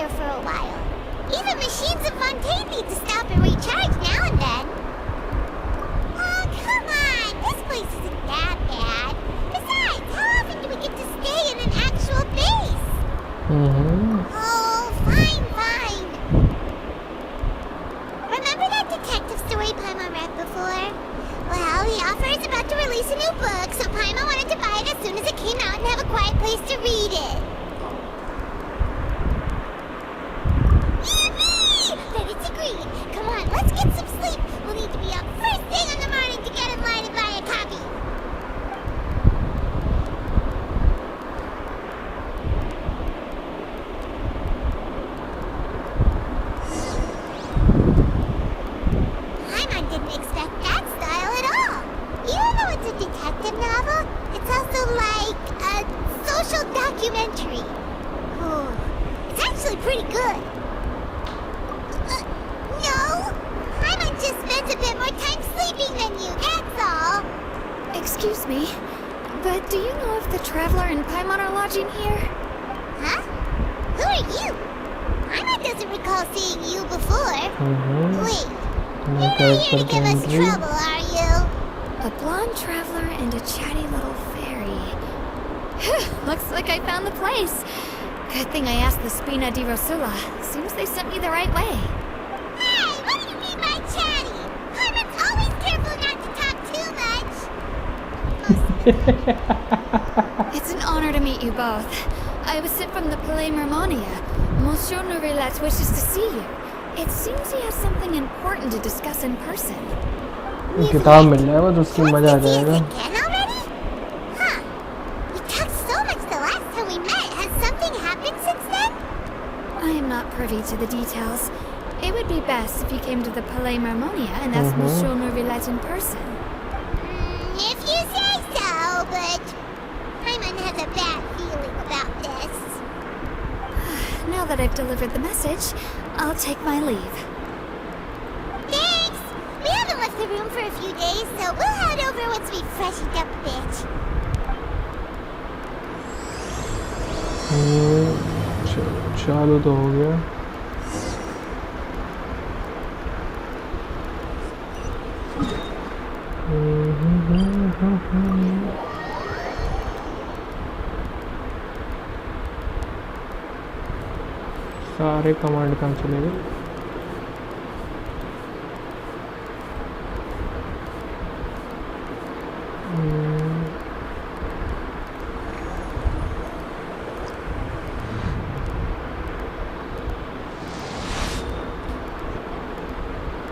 here for a while. Even machines of fontaine need to stop and recharge now and then. Oh, come on! This place isn't that bad. Besides, how often do we get to stay in an actual base? Oh, fine. Remember that detective story Paimon read before? Well, the author is about to release a new book, so Paimon wanted to buy it as soon as it came out and have a quiet place to read it. Yippee! Then it's agreed. Come on, let's get some sleep. We'll need to be up first thing in the morning to get in line and buy a copy. Paimon didn't expect that style at all. Even though it's a detective novel, it's also like a social documentary. Oh, it's actually pretty good. No, Paimon just spends a bit more time sleeping than you, that's all. Excuse me, but do you know if the Traveler and Paimon are lodging here? Huh? Who are you? Paimon doesn't recall seeing you before. Wait, you're not here to give us trouble, are you? A blonde traveler and a chatty little fairy. Looks like I found the place. Good thing I asked the Spina di Rosula. Seems they sent me the right way. Hey, what do you mean by chatty? Paimon's always careful not to talk too much. It's an honor to meet you both. I was sent from the Palais Mermonia. Monsieur Neuvillette wishes to see you. It seems he has something important to discuss in person. किताब मिल जाएगा तो उसकी मजा आ जाएगा. Again already? Huh. We talked so much the last time we met. Has something happened since then? I am not privy to the details. It would be best if you came to the Palais Mermonia and asked Monsieur Neuvillette in person. If you say so, but Paimon has a bad feeling about this. Now that I've delivered the message, I'll take my leave. Thanks! We haven't left the room for a few days, so we'll head over once we've freshened up a bit. चालू तो हो गया. सारे command कहाँ चले गए?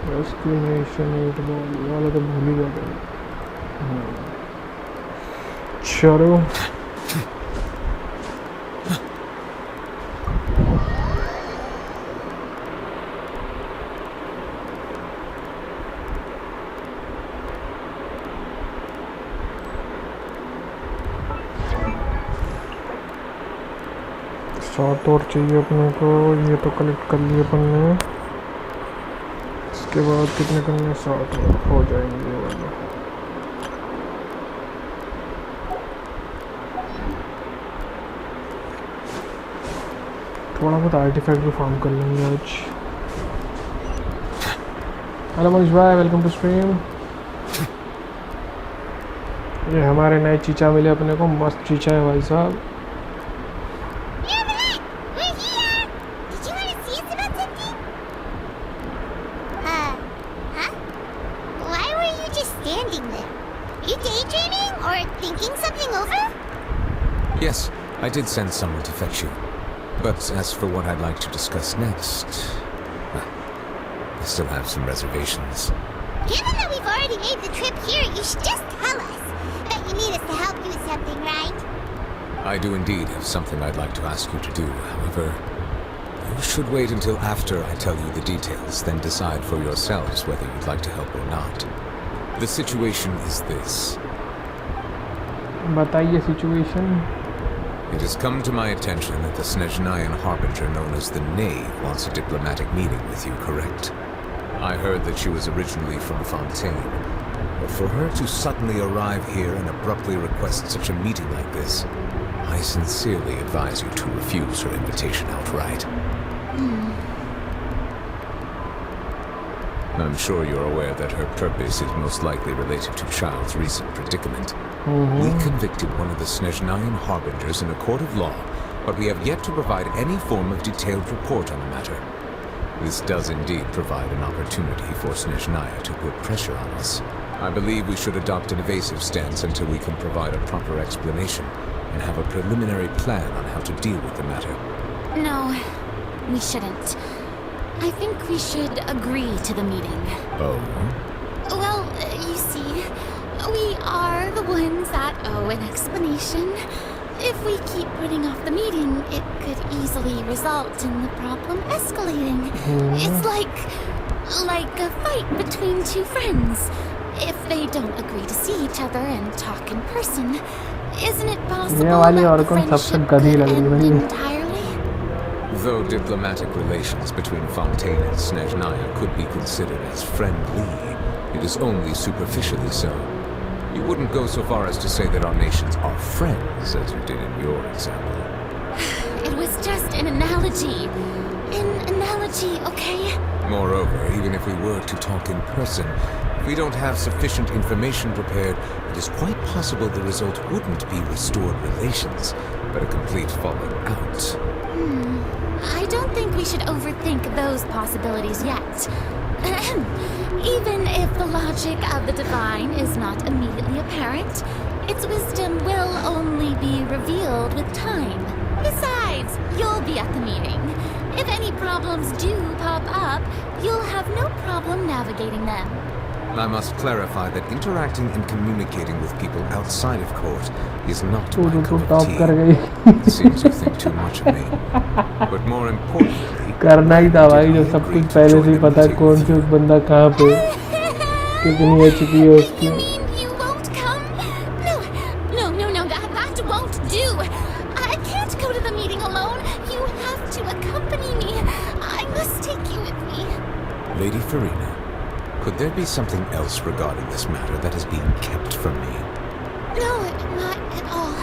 Destination 8 ball वाला तो भूल ही गया था. चलो सात और चाहिए अपने को. ये तो कलेक्ट कर लिए अपन ने. इसके बाद कितने करने? 7 हो जाएंगे ये वाले. थोड़ा बहुत आर्टिफैक्ट भी फार्म कर लेंगे आज. हेलो मनीष भाई, वेलकम टू स्ट्रीम. ये हमारे नए चीचा मिले अपने को. मस्त चीचा है भाई साहब. Yes, I did send someone to fetch you. But as for what I'd like to discuss next, well, I still have some reservations. Given that we've already made the trip here, you should just tell us. Bet you need us to help you with something, right? I do indeed have something I'd like to ask you to do. However, you should wait until after I tell you the details, then decide for yourselves whether you'd like to help or not. The situation is this. बताइए situation. It has come to my attention that the Snezhnayan harbinger known as the Knave wants a diplomatic meeting with you, correct? I heard that she was originally from Fontaine, but for her to suddenly arrive here and abruptly request such a meeting like this, I sincerely advise you to refuse her invitation outright. I'm sure you're aware that her purpose is most likely related to Child's recent predicament. We convicted one of the Snezhnayan harbingers in a court of law, but we have yet to provide any form of detailed report on the matter. This does indeed provide an opportunity for Snezhnaya to put pressure on us. I believe we should adopt an evasive stance until we can provide a proper explanation and have a preliminary plan on how to deal with the matter. No, we shouldn't. I think we should agree to the meeting. Oh? Well, you see, we are the ones that owe an explanation. If we keep putting off the meeting, it could easily result in the problem escalating. It's like a fight between two friends. If they don't agree to see each other and talk in person, isn't it possible that the friendship could end entirely? Though diplomatic relations between Fontaine and Snezhnaya could be considered as friendly, it is only superficially so. You wouldn't go so far as to say that our nations are friends, as you did in your example. It was just an analogy. An analogy, okay? Moreover, even if we were to talk in person, if we don't have sufficient information prepared, it is quite possible the result wouldn't be restored relations, but a complete falling out. I don't think we should overthink those possibilities yet. Even if the logic of the divine is not immediately apparent, its wisdom will only be revealed with time. Besides, you'll be at the meeting. If any problems do pop up, you'll have no problem navigating them. I must clarify that interacting and communicating with people outside of court is not my cup of tea. It seems you think too much of me. But more importantly, करना ही था भाई, जो सब कुछ पहले से ही पता है कौन सी बंदा कहाँ पे कितनी एच पी है उसकी. You mean you won't come? No, that won't do. I can't go to the meeting alone. You have to accompany me. I must take you with me. Lady Farina, could there be something else regarding this matter that is being kept from me? No, not at all.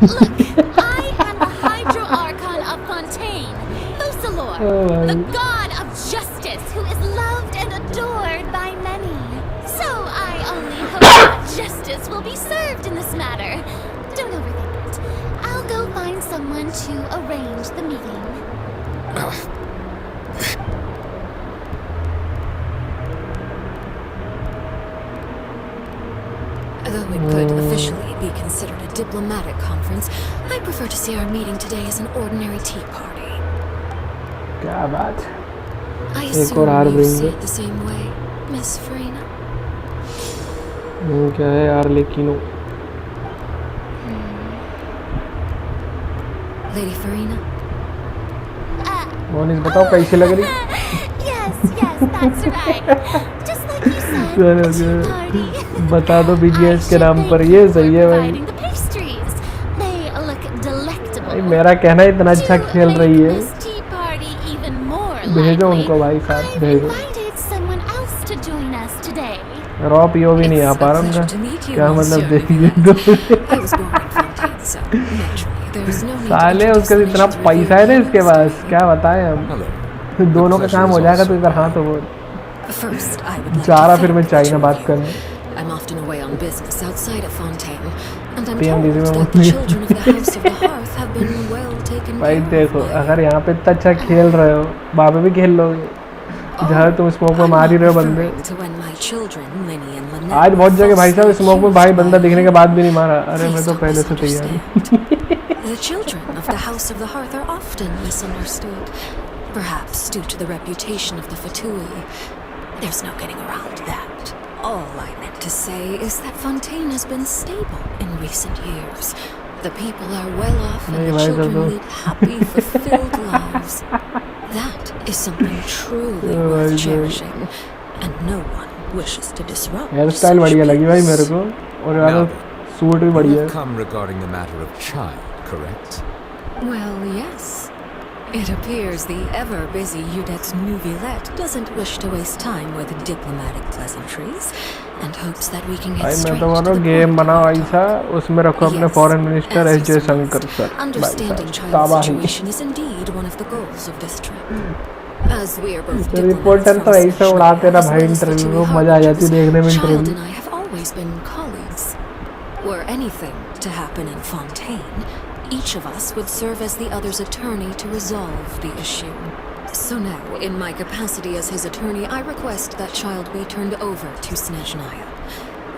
Look, I am the Hydro Archon of Fontaine, Fussalor, the god of justice who is loved and adored by many. So I only hope that justice will be served in this matter. Don't overthink it. I'll go find someone to arrange the meeting. Though it could officially be considered a diplomatic conference, I prefer to see our meeting today as an ordinary tea party. क्या बात. I एक और हार assume you see देंगे. it the same way, Miss Farina. क्या है यार लेकिन Lady Farina? मोनिस बताओ कैसी लग रही. Yes, that's right. Just like you said, a tea party. बता दो बीजीएस के नाम पर, ये सही है भाई. Providing the pastries. They look delectable. भाई मेरा कहना इतना अच्छा खेल रही है. This tea party even more भेजो lively. उनको भाई साथ I've भेजो. invited someone else to join us today. Raw PO भी नहीं आ पा रहा उनका. क्या मतलब देखिए तो I was born in Fontaine, so naturally there is no need to साले introduce उसके the इतना nation's पैसा है ना revered इसके पास, food. क्या बताएं हम. Hello. दोनों का काम हो जाएगा तो इधर हाँ तो वो First, I would like जा रहा to फिर मैं thank the चाइना two बात of you. करने. I'm often away on business outside of Fontaine, and I'm PM told busy में that the मत children of the House of the Hearth have been well taken भाई care of. देखो, by अगर यहाँ पे इतना अच्छा खेल रहे हो, वहाँ पे भी खेल लोगे. जहाँ तुम स्मोक में I'm मार ही not रहे हो बंदे. referring to when my children, Linny and Lynette, आज बहुत जगह भाई साहब falsely स्मोक में भाई accused बंदा by दिखने के बाद भी नहीं मारा. अरे Please मैं तो don't पहले से तैयार हूँ. The children of the House of the Hearth are often misunderstood, perhaps due to the reputation of the Fatui. There's no getting around that. All I meant to say is that Fontaine has been stable in recent years. The people are well off and नहीं the भाई children साहब lead happy, fulfilled lives. That is something truly Oh, worth भाई साहब. cherishing, and no one wishes to disrupt. Hairstyle बढ़िया such लगी भाई peace. मेरे को, और यार Now, सूट भी you बढ़िया have है. come regarding the matter of Child, correct? Well, yes. It appears the ever-busy Udet's Neuvillette doesn't wish to waste time with diplomatic pleasantries and hopes that we can get भाई मैं straight तो बोल to रहा the हूँ game point. बनाओ ऐसा, उसमें रखो अपने Yes, foreign minister as S you Jaishankar surmised, sir. भाई understanding साहब Child's तबाही. situation is indeed one of the goals of this trip. As we are both reporter diplomats तो from ऐसे उड़ाते ना as भाई well as इंटरव्यू Fatui में मजा आ जाती Harbingers, देखने में Child interview and I have always been colleagues. Were anything to happen in Fontaine, each of us would serve as the other's attorney to resolve the issue. So now, in my capacity as his attorney, I request that Child be turned over to Snezhnaya.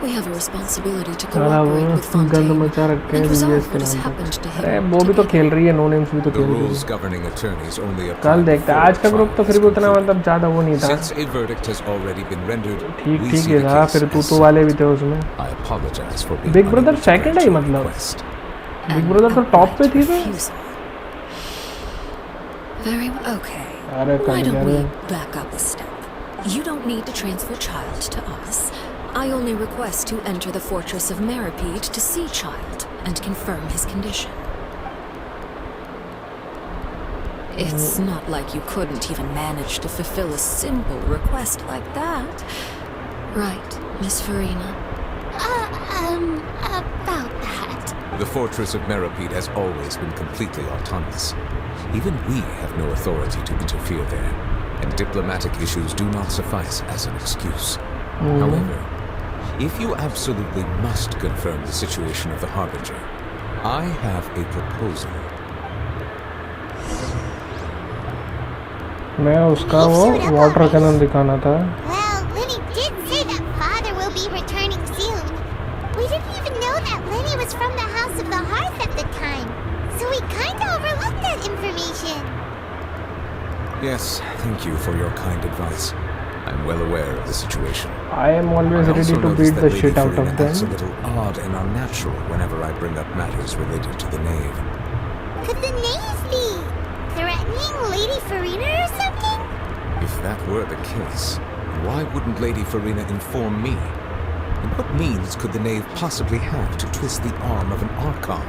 We have a responsibility to साला वो cooperate with गंद Fontaine मचा रखे हैं and US resolve के what has नाम happened to पे। अरे him. वो भी तो together. खेल रही है, नो नेम्स भी तो The खेल रही rules है। governing attorneys only apply कल देखते before आज का ग्रुप तो trial फिर is भी उतना concluded. मतलब ज़्यादा वो नहीं था। Since a verdict has already been rendered, ठीक we ठीक see ही the था, case फिर as तू वाले भी settled. थे उसमें। I apologize for being big brother unable to second grant है your मतलब request. बिग An ब्रदर तो टॉप पे outright थी तो। refusal. Very well. Okay. अरे Why कल don't कह we रहे back up a step? You don't need to transfer Child to us. I only request to enter the fortress of Meripede to see Child and confirm his condition. It's not like you couldn't even manage to fulfill a simple request like that. Right, Miss Farina? About that. The fortress of Meripede has always been completely autonomous. Even we have no authority to interfere there, and diplomatic issues do not suffice as an excuse. However, if you absolutely must confirm the situation of the Harbinger, I have a proposal. मैं उसका वो water cannon दिखाना था। Well, Lenny did say that father will be returning soon. We didn't even know that Lenny was from the House of the Hearth at the time, so we kinda overlooked that information. Yes, thank you for your kind advice. I'm well aware of the situation. I am always I ready also to notice beat that the Lady shit out Farina of acts a them. little odd and unnatural whenever I bring up matters related to the Knave. Could the knave be threatening Lady Farina or something? If that were the case, why wouldn't Lady Farina inform me? And what means could the Knave possibly have to twist the arm of an Archon?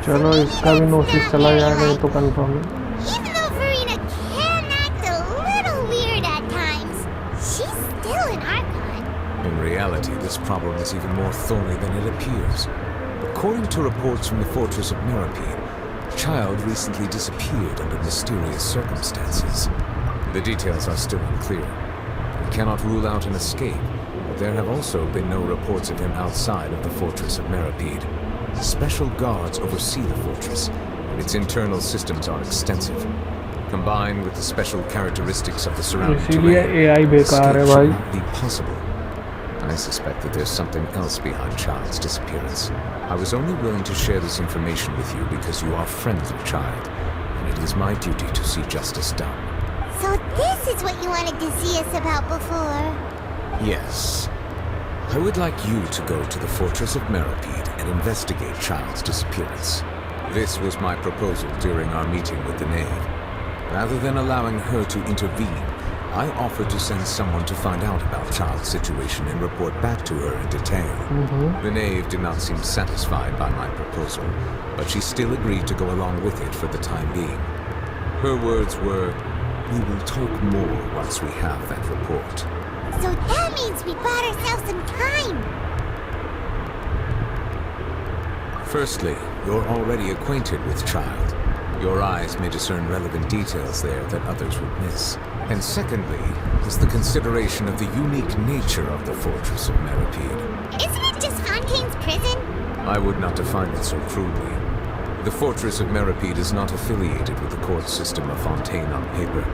चलो इसका भी notice चला जाएगा ये तो confirm है। Even though Farina can act a little weird at times, she's still an Archon. In reality, this problem is even more thorny than it appears. According to reports from the fortress of Meripede, Child recently disappeared under mysterious circumstances. The details are still unclear. We cannot rule out an escape, but there have also been no reports of him outside of the fortress of Meripede. Special guards oversee the fortress, and its internal systems are extensive. Combined with the special characteristics of the surrounding इसीलिए terrain, AI बेकार है escape भाई। should not be possible. I suspect that there's something else behind Child's disappearance. I was only willing to share this information with you because you are friends of Child, and it is my duty to see justice done. So this is what you wanted to see us about before. Yes. I would like you to go to the fortress of Meripede and investigate Child's disappearance. This was my proposal during our meeting with the Knave. Rather than allowing her to intervene, I offered to send someone to find out about Child's situation and report back to her in detail. The Knave did not seem satisfied by my proposal, but she still agreed to go along with it for the time being. Her words were, "We will talk more once we have that report." So that means we bought ourselves some time. Firstly, you're already acquainted with Child. Your eyes may discern relevant details there that others would miss. And secondly, is the consideration of the unique nature of the fortress of Meripede. Isn't it just Fontaine's prison? I would not define it so crudely. The fortress of Meripede is not affiliated with the court system of Fontaine on paper.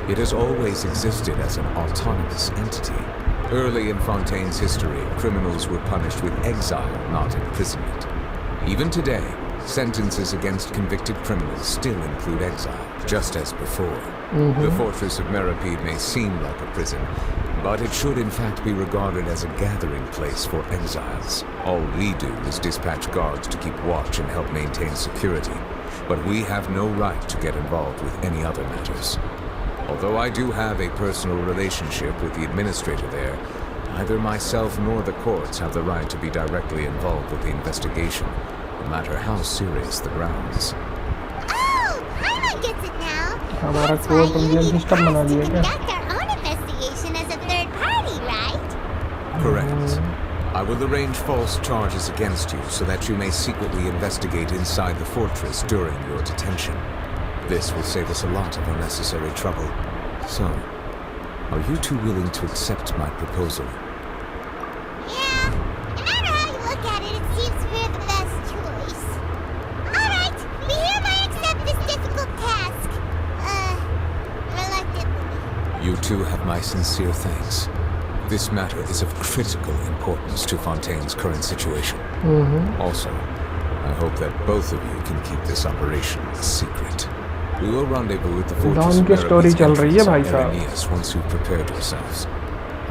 It has always existed as an autonomous entity. Early in Fontaine's history, criminals were punished with exile, not imprisonment. Even today, sentences against convicted criminals still include exile, just as before. The fortress of Meripede may seem like a prison, but it should in fact be regarded as a gathering place for exiles. All we do is dispatch guards to keep watch and help maintain security, but we have no right to get involved with any other matters. Although I do have a personal relationship with the administrator there, neither myself nor the courts have the right to be directly involved with the investigation, no matter how serious the grounds. Oh, Paimon gets it now. हमारा That's why court you real need system बना us to दिया क्या? conduct our own investigation as a third party, right? Correct. I will arrange false charges against you so that you may secretly investigate inside the fortress during your detention. This will save us a lot of unnecessary trouble. So, are you two willing to accept my proposal? Yeah, no matter how you look at it, it seems we're the best choice. Alright, we hereby accept this difficult task. Reluctantly. You two have my sincere thanks. This matter is of critical importance to Fontaine's current situation. Also, I hope that both of you can keep this operation a secret. We will rendezvous with the fortress of Erinius once you've prepared yourselves.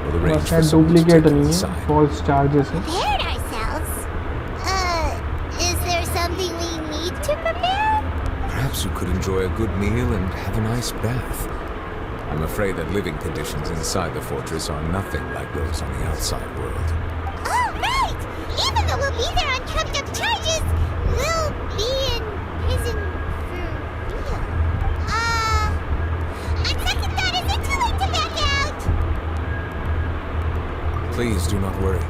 We'll arrange for someone to take you inside. False charges. Prepared ourselves? Is there something we need to prepare? Perhaps you could enjoy a good meal and have a nice bath. I'm afraid that living conditions inside the fortress are nothing like those on the outside world. Oh, right! Even though we'll be there on trumped-up charges, we'll be in prison for real. On second thought, is it too late to back out? Please do not worry.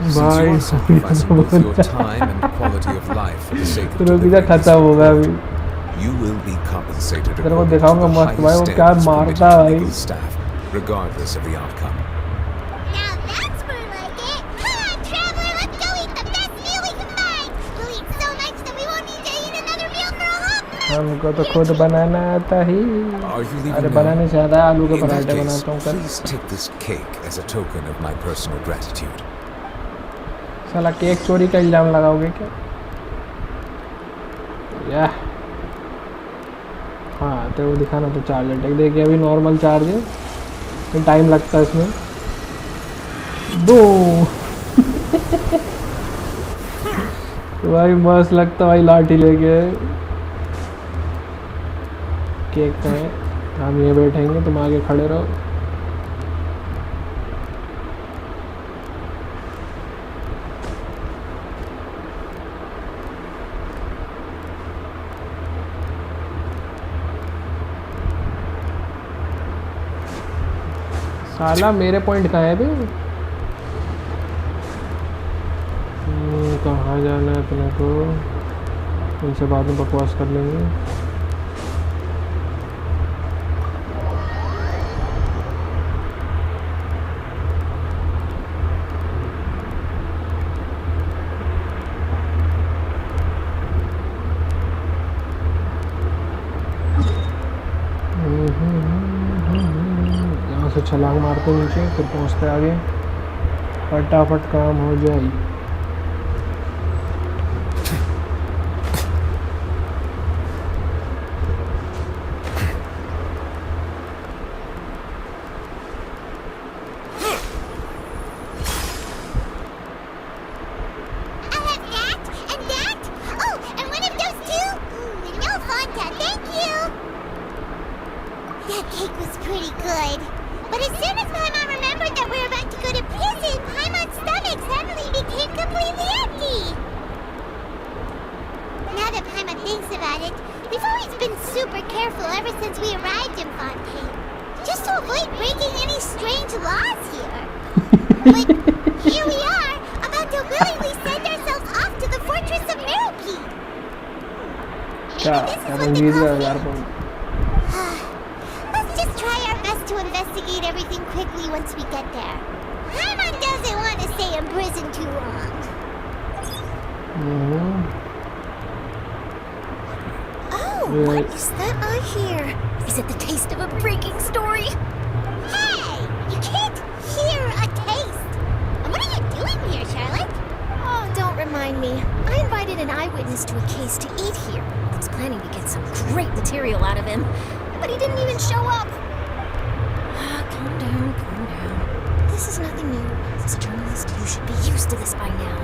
Since you are sacrificing both your time and quality of life for the sake of delivering you will be compensated according to the highest standards permitted legal staff, regardless of the outcome. Now that's more like it. Come on, traveler, let's go eat the best meal we can find. We'll eat so much that we won't need to eat another meal for a whole month. हमको तो खुद बनाना आता ही. Are you leaving अरे now? बनाने से आता है आलू के In that पराठे case, बनाता हूँ कल. please take this cake as a token of my personal gratitude. साला केक चोरी का इल्जाम लगाओगे क्या? या हाँ तो वो दिखाना तो चार्जर टेक देखिए अभी नॉर्मल चार्ज है तो टाइम लगता है इसमें. दो भाई मस्त लगता भाई लाठी लेके. केक पे हम ये बैठेंगे तुम आगे खड़े रहो. साला मेरे पॉइंट कहाँ है बे? कहाँ जाना है अपने को? इनसे बाद में बकवास कर लेंगे. से छलांग मारते नीचे फिर पहुंचते आगे फटाफट काम हो जाए. That cake was pretty good. But as soon as Paimon remembered that we were about to go to prison, Paimon's stomach suddenly became completely empty. Now that Paimon thinks about it, we've always been super careful ever since we arrived in Fontaine. Just to avoid breaking any strange laws here. But here we are, about to willingly send ourselves off to the fortress of Meropide. Maybe this is what the coffee... Let's just try our best to investigate everything quickly once we get there. Paimon doesn't want to stay in prison too long. Oh, what is that I hear? Is it the taste of a breaking story? Hey! You can't hear a taste! And what are you doing here, Charlotte? Oh, don't remind me. I invited an eyewitness to a case to eat here. I was planning to get some great material out of him, but he didn't even show up. Calm down, calm down. This is nothing new. As a journalist, you should be used to this by now.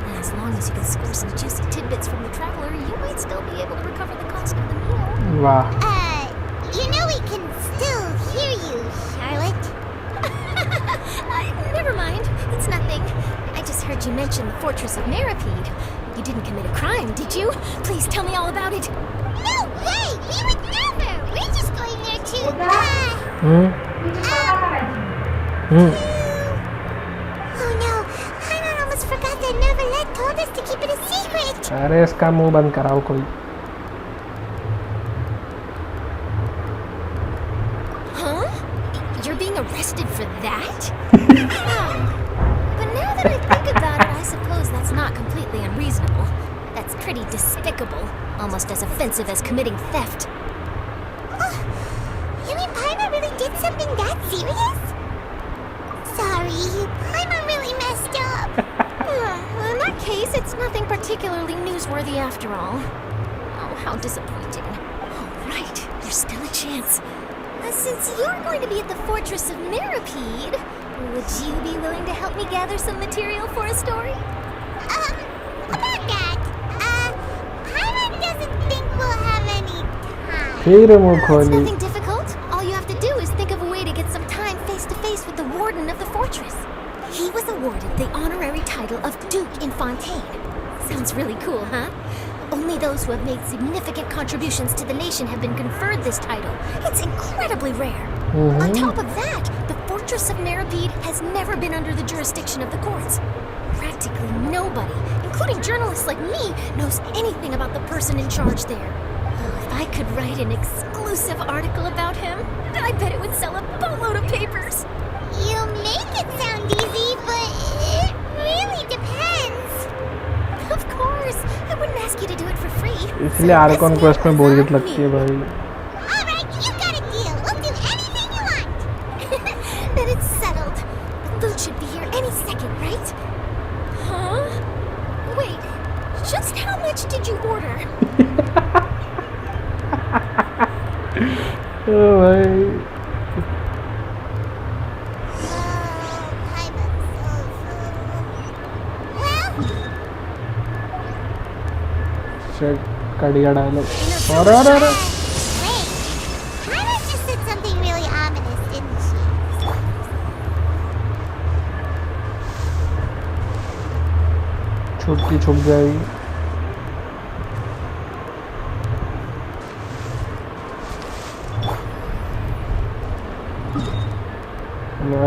And as long as you can score some juicy tidbits from the traveler, you might still be able to recover the cost of the meal. Wow. You know we can still hear you, Charlotte. Never mind. It's nothing. I just heard you mention the fortress of Meropide. You didn't commit a crime, did you? Please tell me all about it. No way! We would never! We're just going there to, Oh no! Paimon almost forgot that Neuvillette told us to keep it a secret! अरे इसका मुंह बंद कराओ कोई. almost as offensive as committing theft. You mean Paimon really did something that serious? Sorry, Paimon really messed up. In that case, it's nothing particularly newsworthy after all. Oh, how disappointing. All right, there's still a chance. Since you're going to be at the Fortress of Mirapede, would you be willing to help me gather some material for a story? About that, Paimon doesn't think we'll have any time. फिर मुंह It's खोली nothing difficult. All you have to do is think of a way to get some time face-to-face with the warden of the fortress. He was awarded the honorary title of Duke in Fontaine. Sounds really cool, huh? Only those who have made significant contributions to the nation have been conferred this title. It's incredibly rare. On top of that, the Fortress of Mirapede has never been under the jurisdiction of the courts. Practically nobody, including journalists like me, knows anything about the person in charge there. Oh, if I could write an exclusive article about him, I bet it would sell a boatload of papers. You make it sound easy, but it really depends. Of course, I wouldn't ask you to do it for free. इसलिए Arcon quest में बोरियत लगती है भाई Alright, you got a deal. We'll do anything you want. Then it's settled. The food should be here any second, right? Huh? Wait, just how much did you order? ओ भाई Paimon's so full. Well, शेट कड़िया dialogue wait. Paimon just said something really ominous, didn't she? छुटकी छुप जाएगी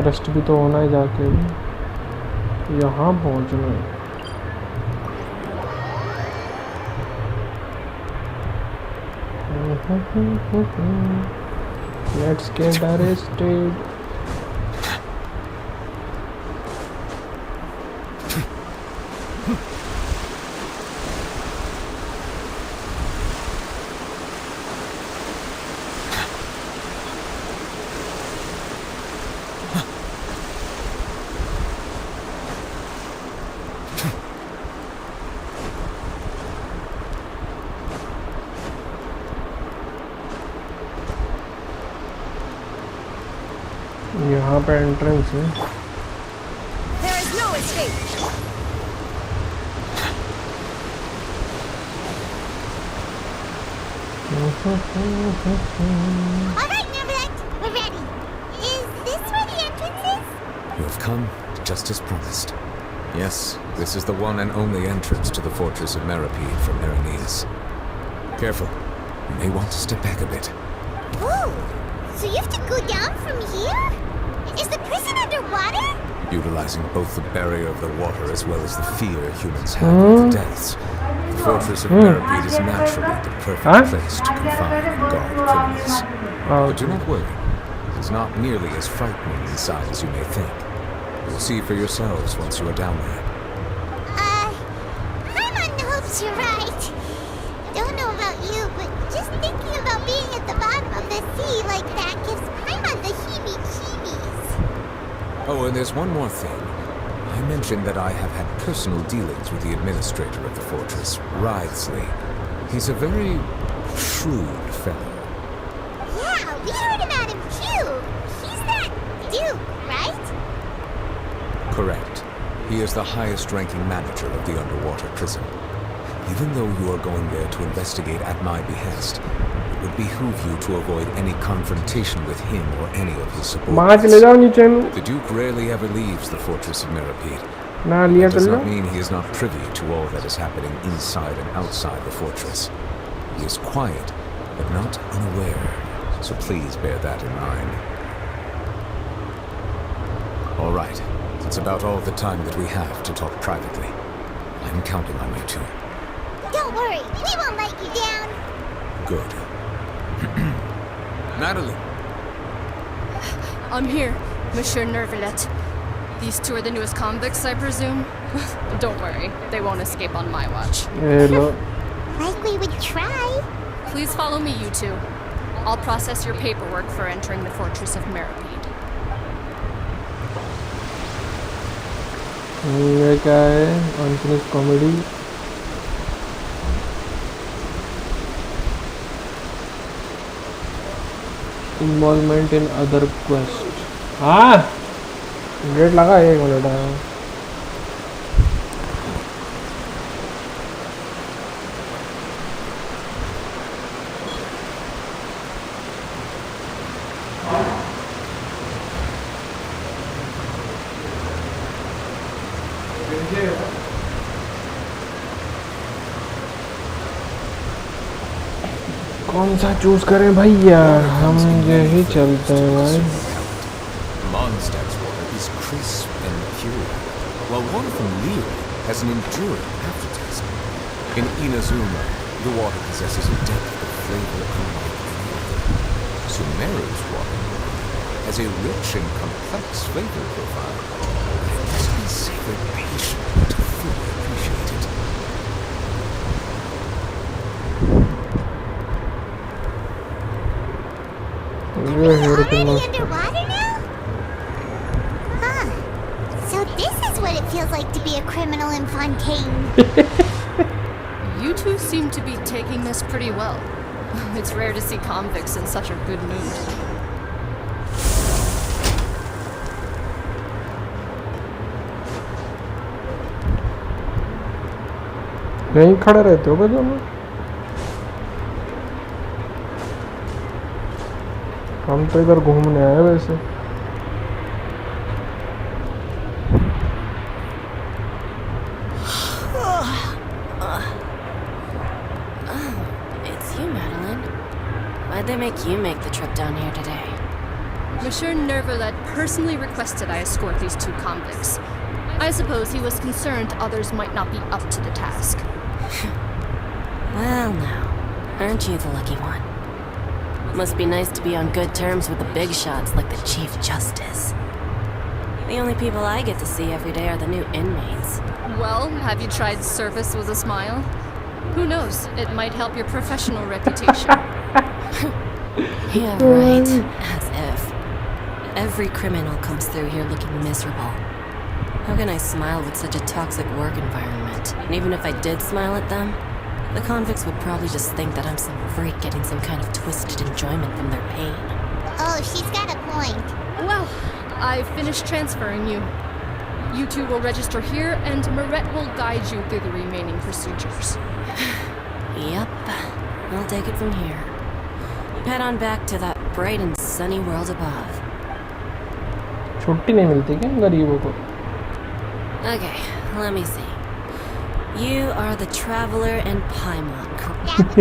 arrest भी तो होना है जाके यहाँ पहुँचना है Let's get arrested. यहाँ पे एंट्रेंस है There is no escape. Alright, Neuvillette, we're ready. Is this where the entrance is? You have come just as promised. Yes, this is the one and only entrance to the Fortress of Mirapede from Berenice. Careful, you may want to step back a bit. Whoa! So you have to go down from here? Is the prison underwater? Utilizing both the barrier of the water as well as the fear humans have of the depths, the Fortress of Mirapede is naturally the perfect place to confine and guard criminals. But do not worry, it's not nearly as frightening inside as you may think. You'll see for yourselves once you are down there. Paimon hopes you're right. Don't know about you, but just thinking about being at the bottom of the sea like that gives Paimon the heebie-jeebies. Oh, and there's one more thing. I mentioned that I have had personal dealings with the administrator of the fortress, Ruthless. He's a very shrewd fellow. Yeah, we heard about him too. He's that Duke, right? Correct. He is the highest-ranking manager of the underwater prison. Even though you are going there to investigate at my behest, it would behoove you to avoid any confrontation with him or any of his subordinates. The Duke rarely ever leaves the Fortress of Mirapede. That does not mean he is not privy to all that is happening inside and outside the fortress. He is quiet, but not unaware, so please bear that in mind. All right, that's about all the time that we have to talk privately. I'm counting on you two. Don't worry, we won't let you down. Good. Madeline. I'm here, Monsieur Neuvillette. These two are the newest convicts, I presume? Don't worry, they won't escape on my watch. Like we would try. Please follow me, you two. I'll process your paperwork for entering the Fortress of Meripede. ये क्या है? Unfinished comedy. Involvement in other quest. हाँ, date लगा 1 minute है. कौन सा choose करें भाई यार? हम यही चलते हैं भाई. Mondstadt's water is crisp and pure, while one from Leo has an enduring aftertaste. In Inazuma, the water possesses a depth of flavor unlike any other. Sumeru's water has a rich and complex flavor profile. It must be savored patiently to fully appreciate it. Are we already underwater now? Huh. So this is what it feels like to be a criminal in Fontaine. You two seem to be taking this pretty well. It's rare to see convicts in such a good mood. यहीं खड़े रहते हो क्या तुम? हम तो इधर घूमने आए वैसे. It's you, Madeline. Why'd they make you make the trip down here today? Monsieur Neuvillette personally requested I escort these two convicts. I suppose he was concerned others might not be up to the task. Well, now, aren't you the lucky one? Must be nice to be on good terms with the big shots like the Chief Justice. The only people I get to see every day are the new inmates. Well, have you tried service with a smile? Who knows, it might help your professional reputation. Yeah, right. As if. Every criminal comes through here looking miserable. How can I smile with such a toxic work environment? And even if I did smile at them, the convicts would probably just think that I'm some freak getting some kind of twisted enjoyment from their pain. Oh, she's got a point. Well, I finished transferring you. You two will register here, and Moret will guide you through the remaining procedures. Yep, I'll take it from here. Head on back to that bright and sunny world above. छुट्टी नहीं मिलती क्या गरीबों को? Okay, let me see. You are the traveler in Paimon, correct?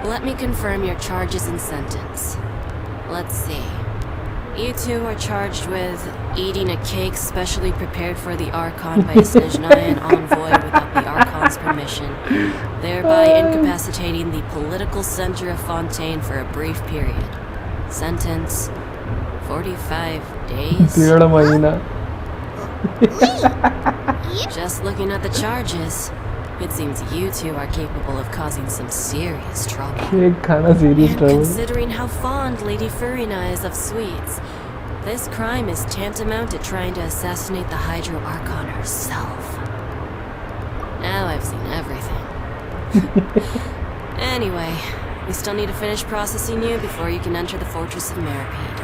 Let me confirm your charges and sentence. Let's see. You two are charged with eating a cake specially prepared for the Archon by a Snezhnayan envoy without the Archon's permission, thereby incapacitating the political center of Fontaine for a brief period. Sentence: 45 days. डेढ़ महीना. Just looking at the charges, it seems you two are capable of causing some serious trouble. Cake खाना serious And trouble. considering how fond Lady Furina is of sweets, this crime is tantamount to trying to assassinate the Hydro Archon herself. Now I've seen everything. Anyway, we still need to finish processing you before you can enter the Fortress of Meripede.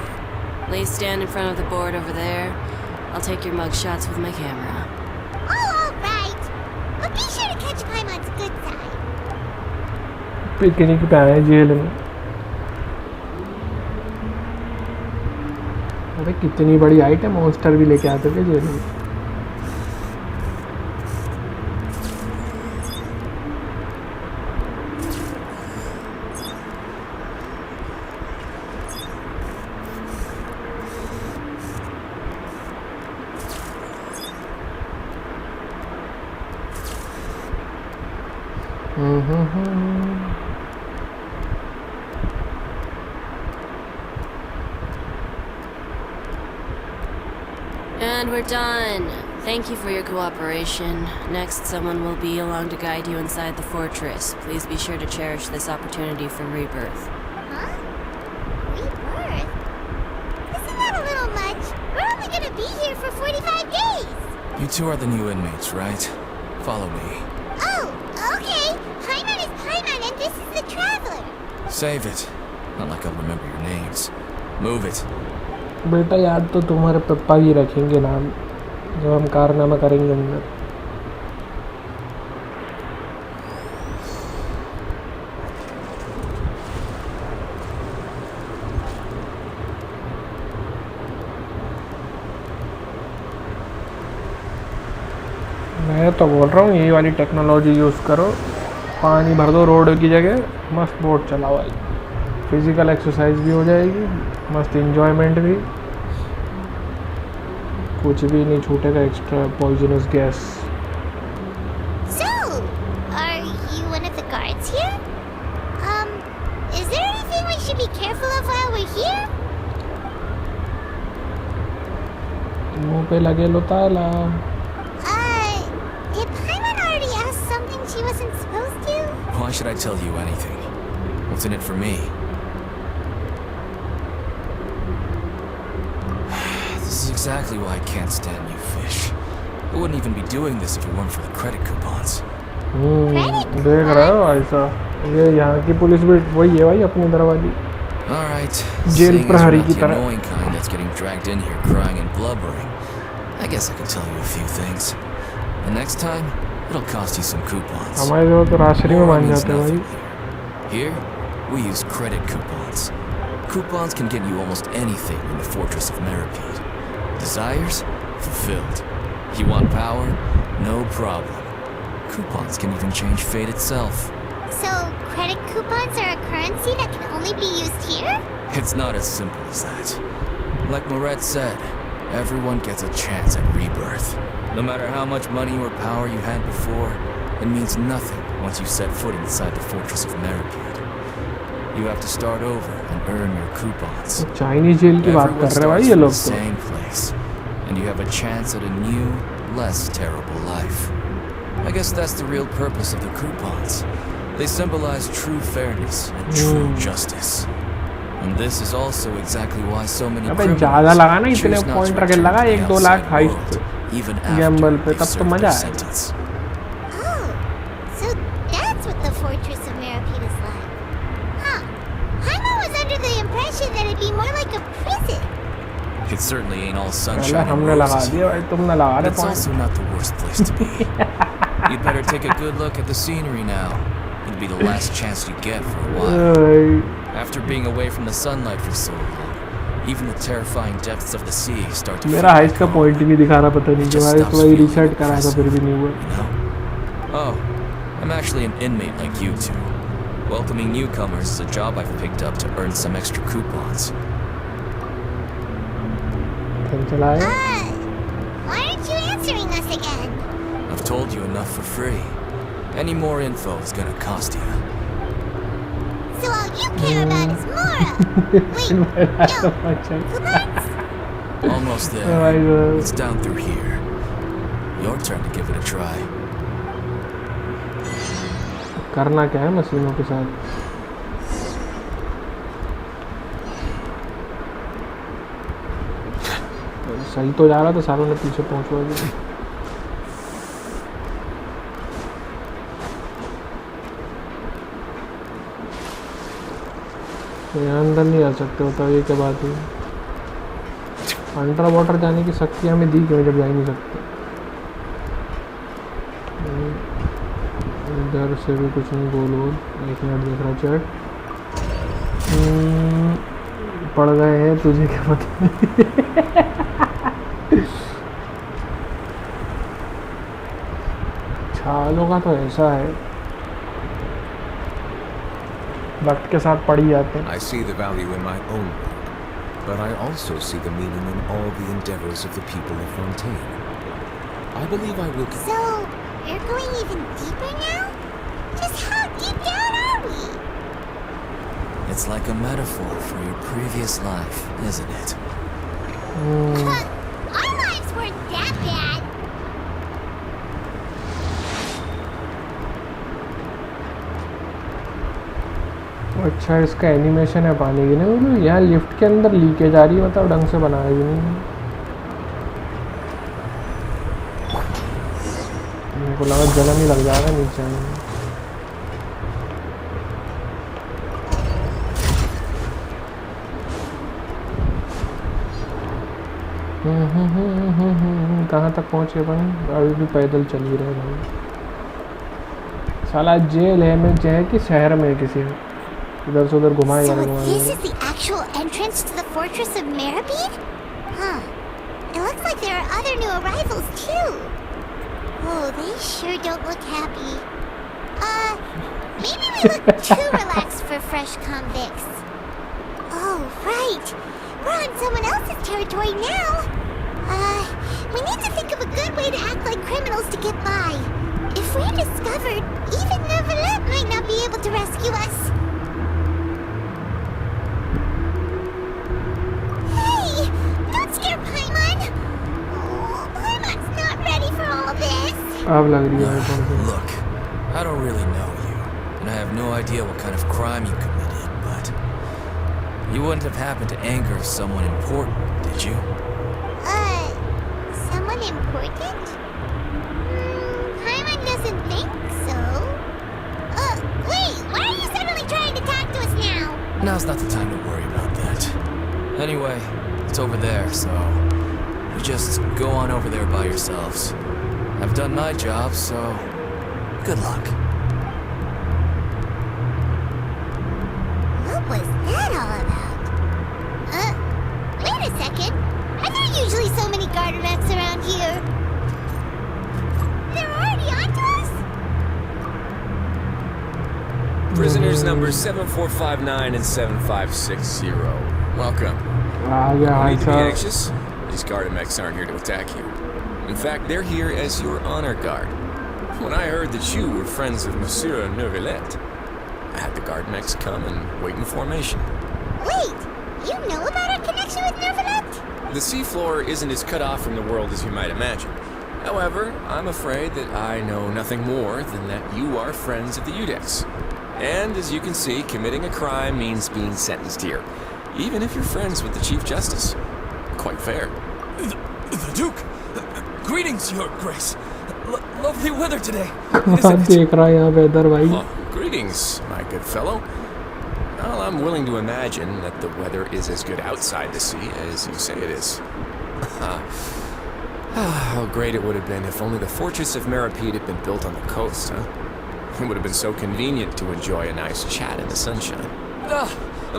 Please stand in front of the board over there. I'll take your mug shots with my camera. Oh, all right. But be sure to catch Paimon's good side. Picnic पे आए jail में. अरे कितनी बड़ी item monster भी लेके आते थे जेल में. And we're done. Thank you for your cooperation. Next, someone will be along to guide you inside the fortress. Please be sure to cherish this opportunity for rebirth. Huh? Rebirth? Isn't that a little much? We're only gonna be here for 45 days! You two are the new inmates, right? Follow me. Oh, okay. Paimon is Paimon and this is the Traveler. Save it. Not like I'll remember your names. Move it. बेटा याद तो तुम्हारे पप्पा भी रखेंगे नाम जब हम कारनामा करेंगे अंदर। मैं तो बोल रहा हूँ यही वाली टेक्नोलॉजी यूज़ करो, पानी भर दो रोड की जगह, मस्त बोट चलाओ भाई, फिजिकल एक्सरसाइज भी हो जाएगी, मस्त इंजॉयमेंट भी, कुछ भी नहीं छूटेगा extra poisonous gas. So, are you one of the guards here? Is there anything we should be careful of while we're here? मुंह पे लगे लो ताला। Did Paimon already ask something she wasn't supposed to? Why should I tell you anything? What's in it for me? This is exactly why I can't stand you fish. I wouldn't even be doing this if it weren't for the credit coupons. देख रहे हो ऐसा, ये यहाँ की police भी वही है भाई अपनी तरह वाली। All right. जेल प्रहरी की the तरह। annoying kind that's getting dragged in here crying and blubbering. I guess I can tell you a few things. And next time, it'll cost you some coupons. हमारे जो तो राशरी में मान जाते हैं भाई। Here, we use credit coupons. Coupons can get you almost anything in the Fortress of Meripede. Desires? Fulfilled. You want power? No problem. Coupons can even change fate itself. So, credit coupons are a currency that can only be used here? It's not as simple as that. Like Moret said, everyone gets a chance at rebirth. No matter how much money or power you had before, it means nothing once you set foot inside the Fortress of Meripede. You have to start over and earn your coupons. Chinese जेल की बात कर रहे हैं भाई ये लोग तो। Same place, and you have a chance at a new, less terrible life. I guess that's the real purpose of the coupons. They symbolize true fairness and true justice. And this is also exactly why so many अबे ज़्यादा लगा ना, criminals इतने choose not point to रखे return लगा to the 1-2 lakh outside heist world, पे even gamble after पे, they've तब तो served मजा their आएगा। sentence. Oh, so that's what the Fortress of Meripede is like. Huh. Paimon was under the impression that it'd be more like a prison. It certainly ain't all पहले sunshine and हमने लगा roses. दिया भाई, तुमने लगा But रहे it's point. also not the worst place to be. You'd better take a good look at the scenery now. It'll be the last chance you get for a while. After being away from the sunlight for so long, even the terrifying depths of the sea start to मेरा feel heist का like point ही नहीं दिखा रहा, पता नहीं It क्यों just heist stops वही feeling reset करा था फिर भी नहीं हुआ। you know? Oh, I'm actually an inmate like you two. Welcoming newcomers is a job I've picked up to earn some extra coupons. चलाए। Why aren't you answering us again? I've told you enough for free. Any more info is gonna cost you. So all you care about is Mora. Wait, no. Coupons? Almost there. Oh my God. It's down through here. Your turn to give it a try. करना क्या है मशीनों के साथ? सही तो जा रहा था, सालों ने पीछे पहुंचवा दिया। यहाँ अंदर नहीं आ सकते होता, ये क्या बात हुई? अंडर वाटर जाने की शक्ति हमें दी क्यों जब जा ही नहीं सकते? इधर से भी कुछ नहीं, गोल गोल। 1 मिनट देख रहा चैट। पड़ गए हैं, तुझे क्या पता? छालों का तो ऐसा है, वक्त के साथ पड़ ही जाते हैं। I see the value in my own work, but I also see the meaning in all the endeavors of the people of Fontaine. I believe I will. So, you're going even deeper now? Just how deep down are we? It's like a metaphor for your previous life, isn't it? Our lives weren't that bad. अच्छा इसका animation है पानी की, नहीं मतलब यहाँ lift के अंदर लीकेज आ रही है, मतलब ढंग से बनाया भी नहीं है। मेरे को लगा जलन ही लग जाएगा नीचे में। कहाँ तक पहुँचे अपन? अभी भी पैदल चल ही रहे भाई। साला जेल है में है कि शहर में किसी इधर से उधर घुमाए जा रहे So this is the actual entrance to the fortress of Meripede? Huh. It looks like there are other new arrivals too. Oh, they sure don't look happy. Maybe we look too relaxed for fresh convicts. Oh, right. We're on someone else's territory now. We need to think of a good way to act like criminals to get by. If we're discovered, even Neuvillette might not be able to rescue us. Hey! Don't scare Paimon! Oh, Paimon's not ready for all this. अब लग रही है। Look, I don't really know you, and I have no idea what kind of crime you committed, but you wouldn't have happened to anger someone important, did you? Someone important? Paimon doesn't think so. Wait, why are you suddenly trying to talk to us now? Now's not the time to worry about that. Anyway, it's over there, so you just go on over there by yourselves. I've done my job, so good luck. What was that all about? Wait a second. Are there usually so many garter mechs around here? They're already onto us? Prisoners number 7459 and 7560. Welcome. आ गया No भाई need to be साहब। anxious. These garter mechs aren't here to attack you. In fact, they're here as your honor guard. When I heard that you were friends of Monsieur Neuvillette, I had the guard mechs come and wait in formation. Wait, you know about our connection with Neuvillette? The seafloor isn't as cut off from the world as you might imagine. However, I'm afraid that I know nothing more than that you are friends of the Udex. And as you can see, committing a crime means being sentenced here, even if you're friends with the Chief Justice. Quite fair. The Duke! Greetings, Your Grace! Lovely weather today, आप isn't it? देख रहा है यहाँ weather भाई। Oh, greetings, my good fellow. Well, I'm willing to imagine that the weather is as good outside the sea as you say it is. How great it would have been if only the fortress of Meripede had been built on the coast, huh? It would have been so convenient to enjoy a nice chat in the sunshine.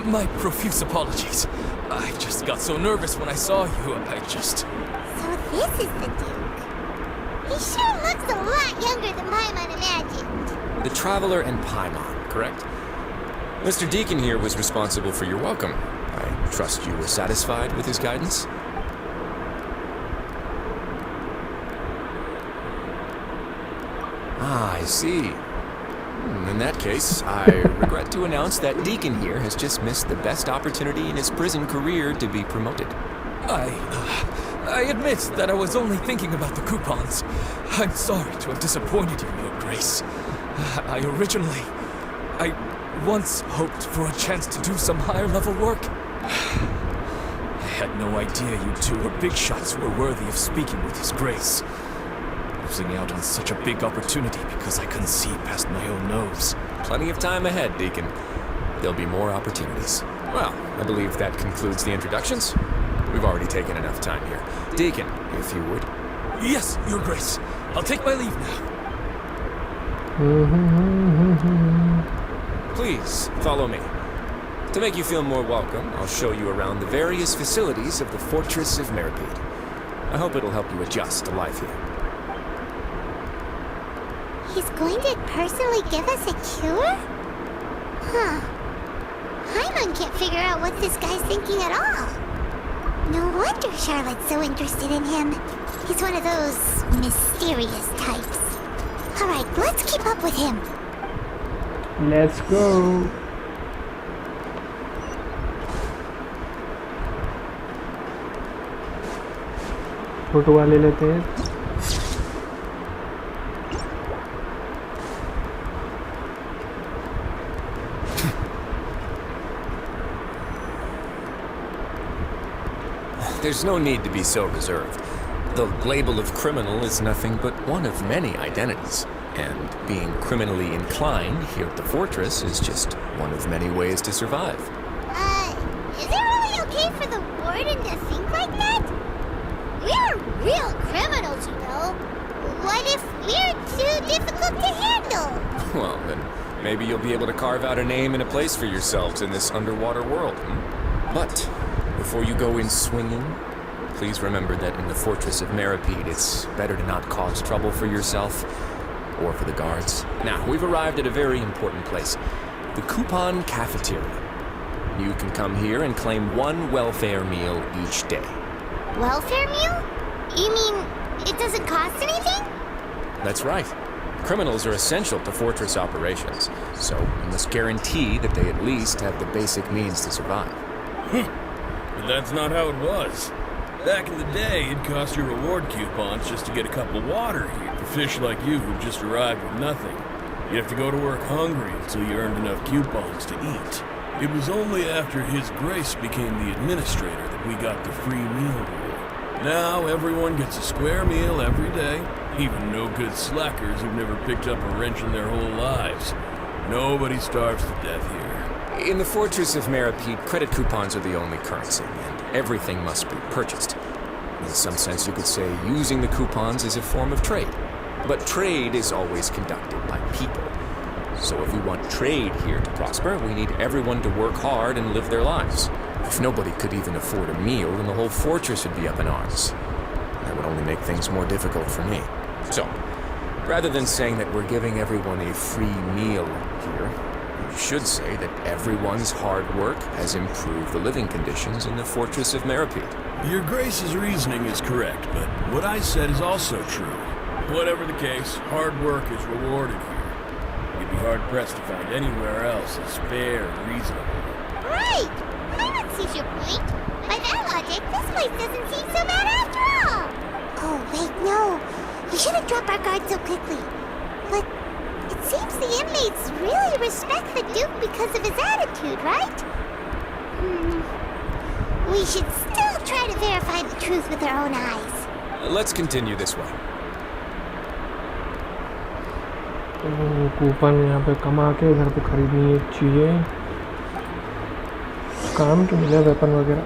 My profuse apologies. I just got so nervous when I saw you, I just... So this is the Duke. He sure looks a lot younger than Paimon imagined. The Traveler and Paimon, correct? Mr. Deacon here was responsible for your welcome. I trust you were satisfied with his guidance? Ah, I see. In that case, I regret to announce that Deacon here has just missed the best opportunity in his prison career to be promoted. I admit that I was only thinking about the coupons. I'm sorry to have disappointed you, Your Grace. I once hoped for a chance to do some higher-level work. I had no idea you two were big shots who were worthy of speaking with His Grace. Losing out on such a big opportunity because I couldn't see past my own nose. Plenty of time ahead, Deacon. There'll be more opportunities. Well, I believe that concludes the introductions. We've already taken enough time here. Deacon, if you would. Yes, Your Grace. I'll take my leave now. Please, follow me. To make you feel more welcome, I'll show you around the various facilities of the Fortress of Meripede. I hope it'll help you adjust to life here. He's going to personally give us a cure? Huh. Paimon can't figure out what this guy's thinking at all. No wonder Charlotte's so interested in him. He's one of those mysterious types. Alright, let's keep up with him. Let's go. Photo वाले लेते हैं। there's no need to be so reserved. The label of criminal is nothing but one of many identities. And being criminally inclined here at the fortress is just one of many ways to survive. Is it really okay for the warden to think like that? We're real criminals, you know. What if we're too difficult to handle? Well, then maybe you'll be able to carve out a name and a place for yourselves in this underwater world. But before you go in swinging, please remember that in the fortress of Meripede, it's better to not cause trouble for yourself or for the guards. Now, we've arrived at a very important place, the Coupon Cafeteria. You can come here and claim one welfare meal each day. Welfare meal? You mean it doesn't cost anything? That's right. Criminals are essential to fortress operations, so you must guarantee that they at least have the basic means to survive. But that's not how it was. Back in the day, it cost you reward coupons just to get a cup of water here for fish like you who just arrived with nothing. You have to go to work hungry until you earned enough coupons to eat. It was only after His Grace became the administrator that we got the free meal rule. Now everyone gets a square meal every day, even no-good slackers who've never picked up a wrench in their whole lives. Nobody starves to death here. In the fortress of Meripede, credit coupons are the only currency, and everything must be purchased. In some sense, you could say using the coupons is a form of trade. But trade is always conducted by people. So if we want trade here to prosper, we need everyone to work hard and live their lives. If nobody could even afford a meal, then the whole fortress would be up in arms. That would only make things more difficult for me. So, rather than saying that we're giving everyone a free meal here, you should say that everyone's hard work has improved the living conditions in the fortress of Meripede. Your Grace's reasoning is correct, but what I said is also true. Whatever the case, hard work is rewarded here. You'd be hard-pressed to find anywhere else as fair and reasonable. Right! Paimon sees your point. By that logic, this place doesn't seem so bad after all. Oh, wait, no. You shouldn't drop our guard so quickly. But it seems the inmates really respect the Duke because of his attitude, right? We should still try to verify the truth with our own eyes. Let's continue this way. तो coupon यहाँ पे कमा के इधर पे खरीदनी है चीज़ें, काम के मिले वेपन वगैरह.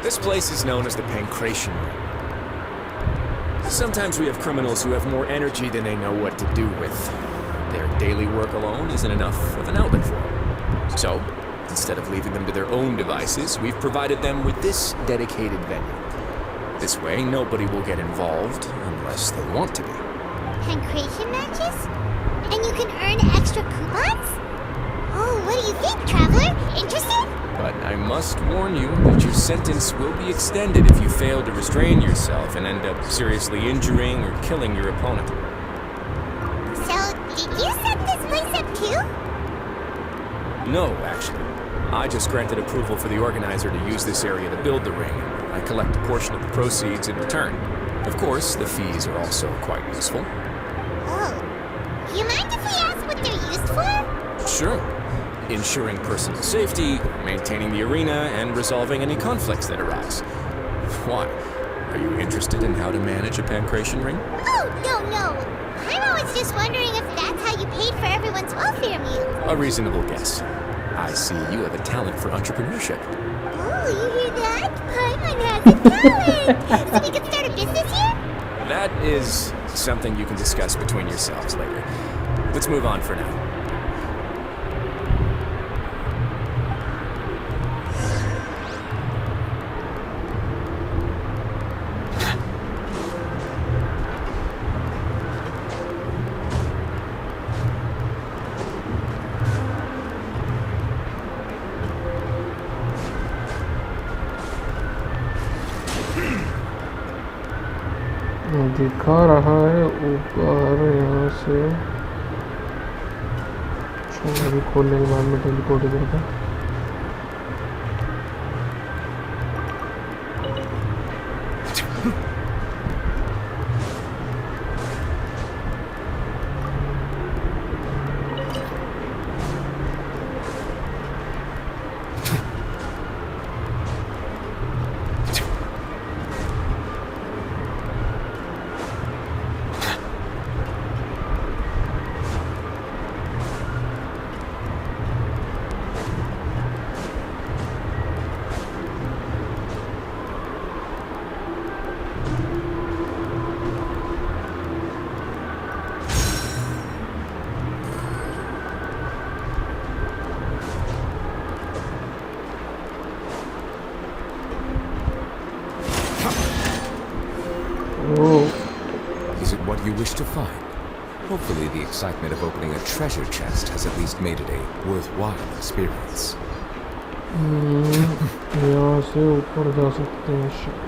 This place is known as the Pancration Ring. Sometimes we have criminals who have more energy than they know what to do with. Their daily work alone isn't enough of an outlet for them. So, instead of leaving them to their own devices, we've provided them with this dedicated venue. This way, nobody will get involved unless they want to be. Pancration matches? And you can earn extra coupons? Oh, what do you think, Traveler? Interested? But I must warn you that your sentence will be extended if you fail to restrain yourself and end up seriously injuring or killing your opponent. So, did you set this place up too? No, actually. I just granted approval for the organizer to use this area to build the ring. I collect a portion of the proceeds in return. Of course, the fees are also quite useful. Oh. Do you mind if we ask what they're used for? Sure. Ensuring personal safety, maintaining the arena, and resolving any conflicts that arise. Why? Are you interested in how to manage a pancration ring? Oh, no. I was just wondering if that's how you paid for everyone's welfare meal. A reasonable guess. I see you have a talent for entrepreneurship. Oh, you hear that? Paimon has a talent! So we can start a business here? That is something you can discuss between yourselves later. Let's move on for now. दिखा रहा है ऊपर यहाँ से। अभी खोलने के बाद में टेलीपोर्ट करता है। Is it what you wish to find? Hopefully the excitement of opening a treasure chest has at least made it a worthwhile experience. यहाँ से ऊपर जा सकते हैं शायद।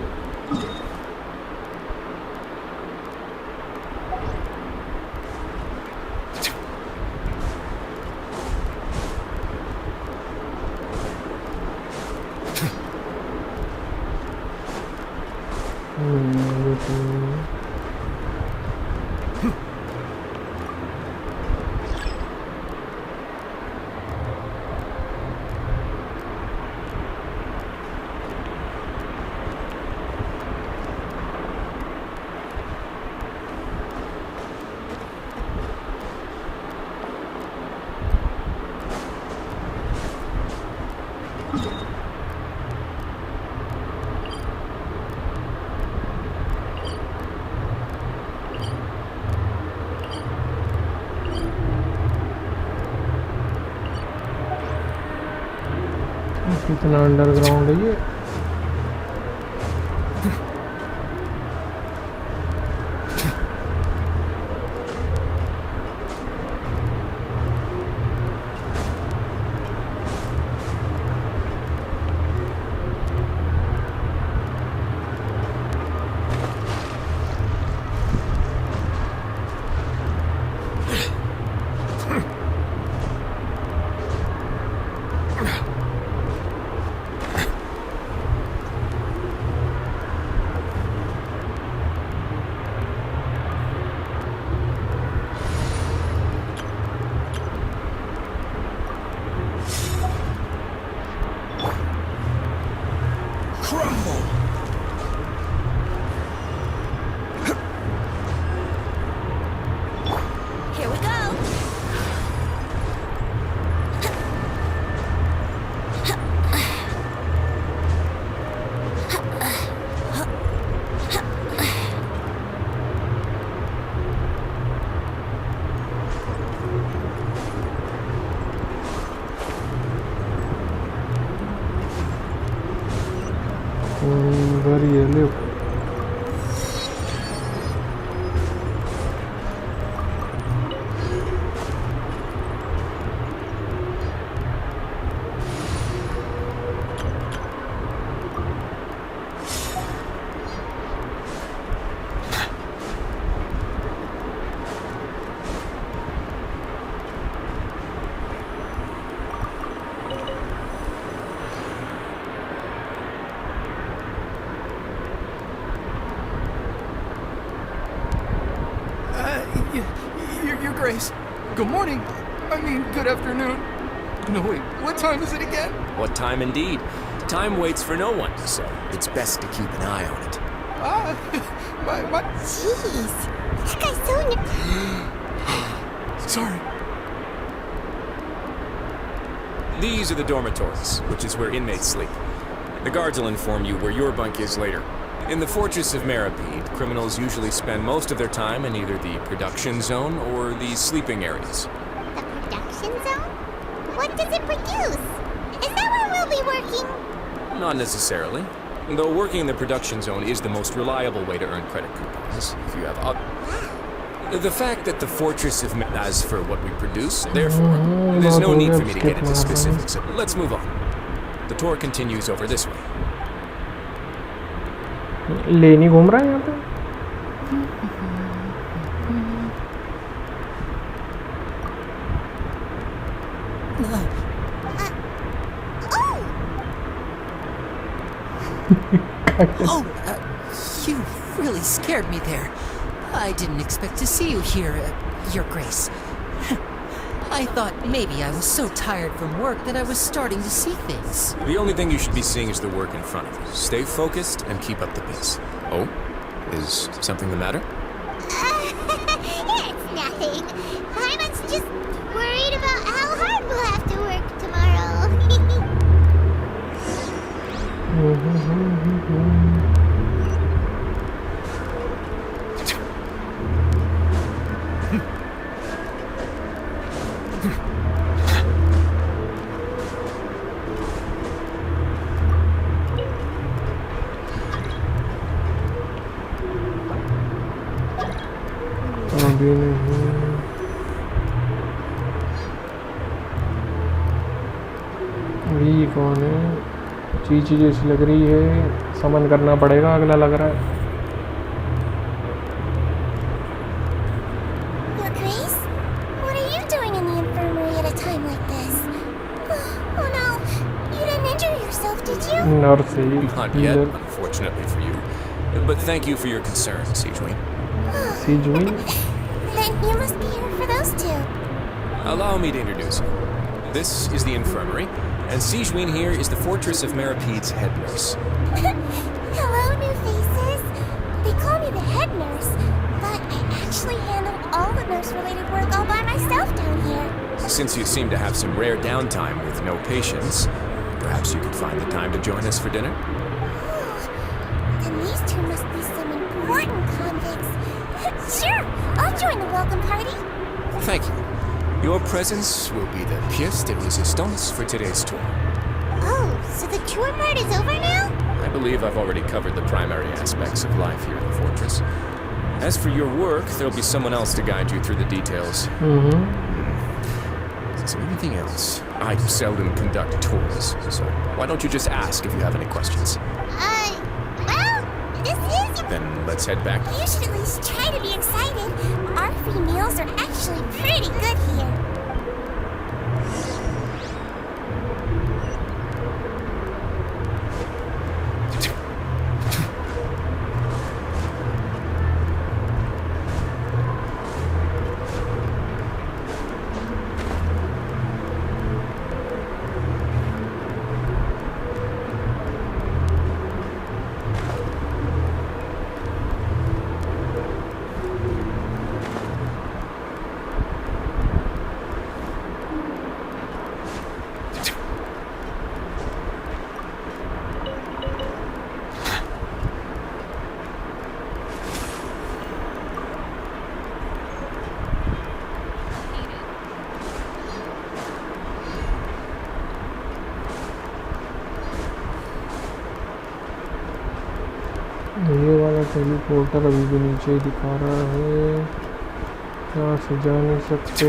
कितना अंडरग्राउंड है ये। Very look. Your Grace. Good morning. I mean, good afternoon. No, wait. What time is it again? What time indeed? Time waits for no one, so it's best to keep an eye on it. My... Jeez. That guy's so... Sorry. These are the dormitories, which is where inmates sleep. The guards will inform you where your bunk is later. In the Fortress of Meripede, criminals usually spend most of their time in either the production zone or the sleeping areas. The production zone? What does it produce? Is that where we'll be working? Not necessarily. Though working in the production zone is the most reliable way to earn credit coupons, if you have the fact that the Fortress of as for what we produce, therefore, there's no need for me to get into specifics. Let's move on. The tour continues over this way. लेनी घूम रहा है यहाँ पे You really scared me there. I didn't expect to see you here, Your Grace. I thought maybe I was so tired from work that I was starting to see things. The only thing you should be seeing is the work in front of you. Stay focused and keep up the pace. Oh? Is something the matter? It's nothing. Paimon's just worried about how hard we'll have to work tomorrow. अभी नहीं ये कौन है चीची जैसी लग रही है समन करना पड़ेगा अगला लग रहा है Your Grace? What are you doing in the infirmary at a time like this? Oh no, you didn't injure yourself, did you? Nurse है Not yet, unfortunately for you. But thank you for your concern, Sijuin. Sijuin? Then you must be here for those two. Allow me to introduce you. This is the infirmary, and Sijuin here is the Fortress of Merapede's head nurse. Hello, new faces. They call me the head nurse, but I actually handle all the nurse-related work all by myself down here. Since you seem to have some rare downtime with no patients, perhaps you could find the time to join us for dinner? Then these two must be some important convicts. Sure, I'll join the welcome party. Thank you. Your presence will be the pièce de résistance for today's tour. Oh, so the tour part is over now? I believe I've already covered the primary aspects of life here in the fortress. As for your work, there'll be someone else to guide you through the details. Is there anything else? I seldom conduct tours, so why don't you just ask if you have any questions? Well, this is... Then let's head back. You should at least try to be excited. Our free meals are actually pretty good here. ये वाला teleporter अभी भी नीचे ही दिखा रहा है यहाँ से जा नहीं सकते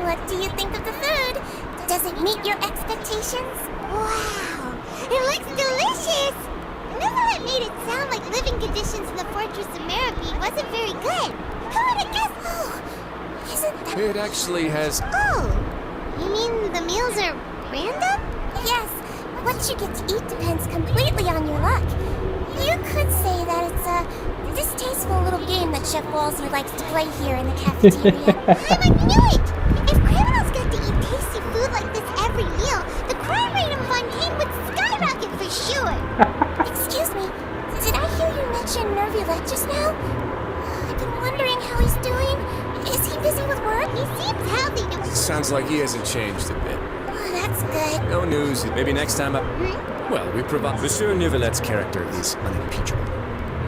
What do you think of the food? Does it meet your expectations? Wow, it looks delicious! Neuvillette made it sound like living conditions in the Fortress of Meripede wasn't very good. Who would have guessed? Oh, isn't that... It actually has... Oh, you mean the meals are random? Yes, what you get to eat depends completely on your luck. You could say that it's a distasteful little game that Chef Walsey likes to play here in the cafeteria. I knew it! If criminals got to eat tasty food like this every meal, the crime rate in Fontaine would skyrocket for sure. Excuse me, did I hear you mention Neuvillette just now? I've been wondering how he's doing. Is he busy with work? He seems healthy to... Sounds like he hasn't changed a bit. Oh, that's good. No news. Maybe next time Well, we provide... Monsieur Neuvillette's character is unimpeachable.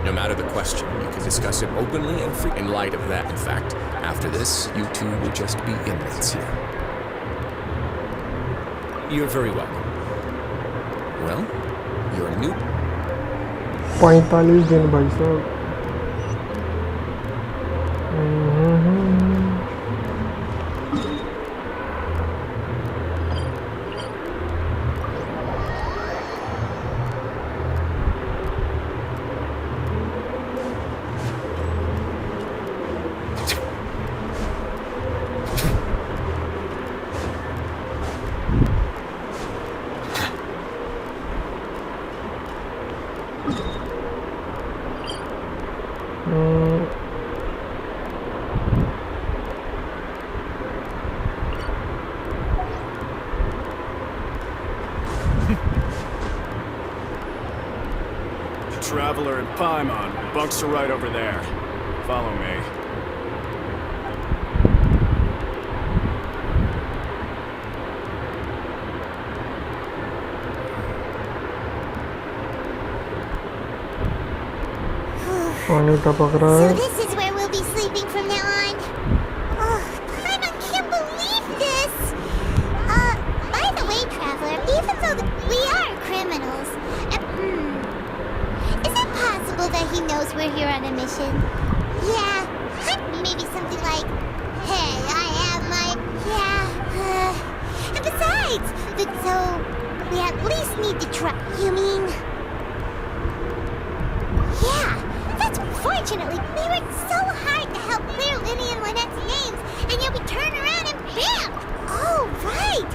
No matter the question, you can discuss it openly and free. In light of that, in fact, after this, you two will just be inmates here. You're very welcome. Well, you're new... 45 दिन भाई साहब Traveler and Paimon. Bunks are right over there. Follow me. पानी टपक रहा So है. this is where we'll be sleeping from now on. Oh, I can't believe this. By the way, Traveler, even though we are criminals, is it possible that he knows we're here on a mission? Yeah, maybe something like, hey, I am my, and besides, so we at least need to try, you mean? Yeah, that's fortunately, we worked so hard to help clear Linny and Lynette's names, and yet we turn around and bam! Oh, right!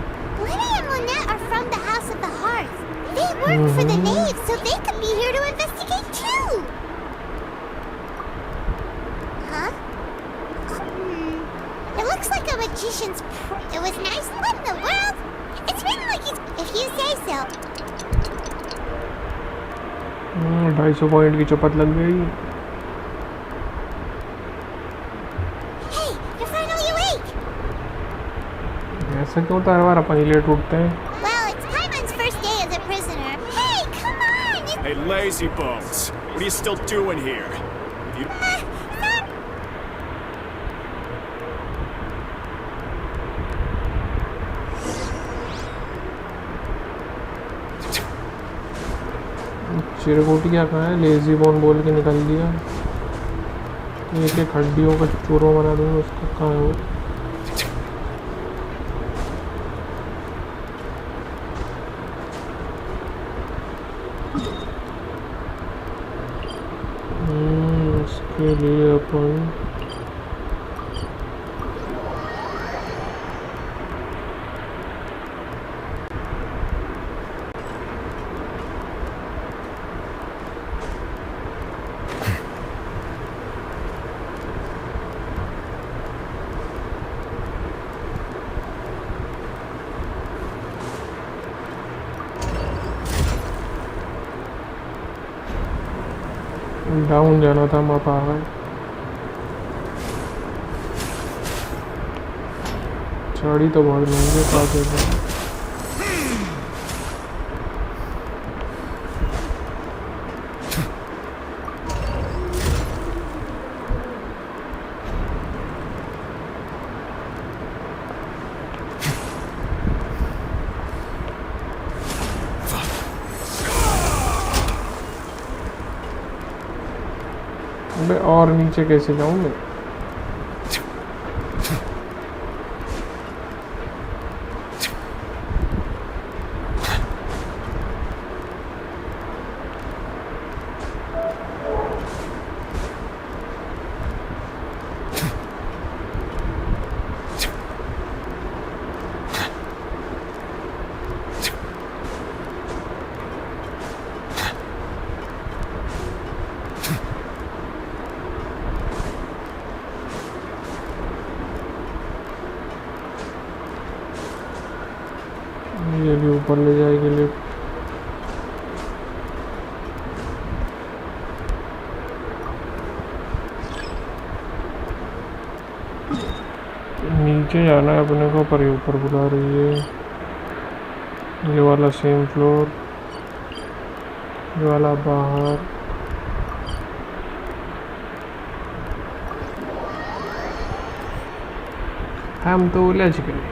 Linny and Lynette are from the House of the Hearth. They work for the Knave, so they could be here to investigate too! Huh? It looks like a magician's it was nice. What in the world? It's written like he's... if you say so. 250 point की चपत लग गई. Hey, you're finally awake! ऐसा क्यों होता है हर बार अपन ही late उठते हैं? Well, it's Paimon's first day as a prisoner. Hey, come on! Hey, lazy bones. What are you still doing here? You... चिरकुटिया कहाँ है? लेजी बोन बोल के निकल दिया. एक एक हड्डियों का चूरमा बना दूंगा उसका. कहाँ है वो? उसके लिए अपन डाउन जाना था. मत आ गए. साड़ी तो बहुत महंगे पाते थे. और नीचे कैसे जाऊं मैं? ये भी ऊपर ले जाएगी लिफ्ट. नीचे जाना है अपने को, पर ये ऊपर बुला रही है. ये वाला सेम फ्लोर, ये वाला बाहर. हम तो उलझ गए.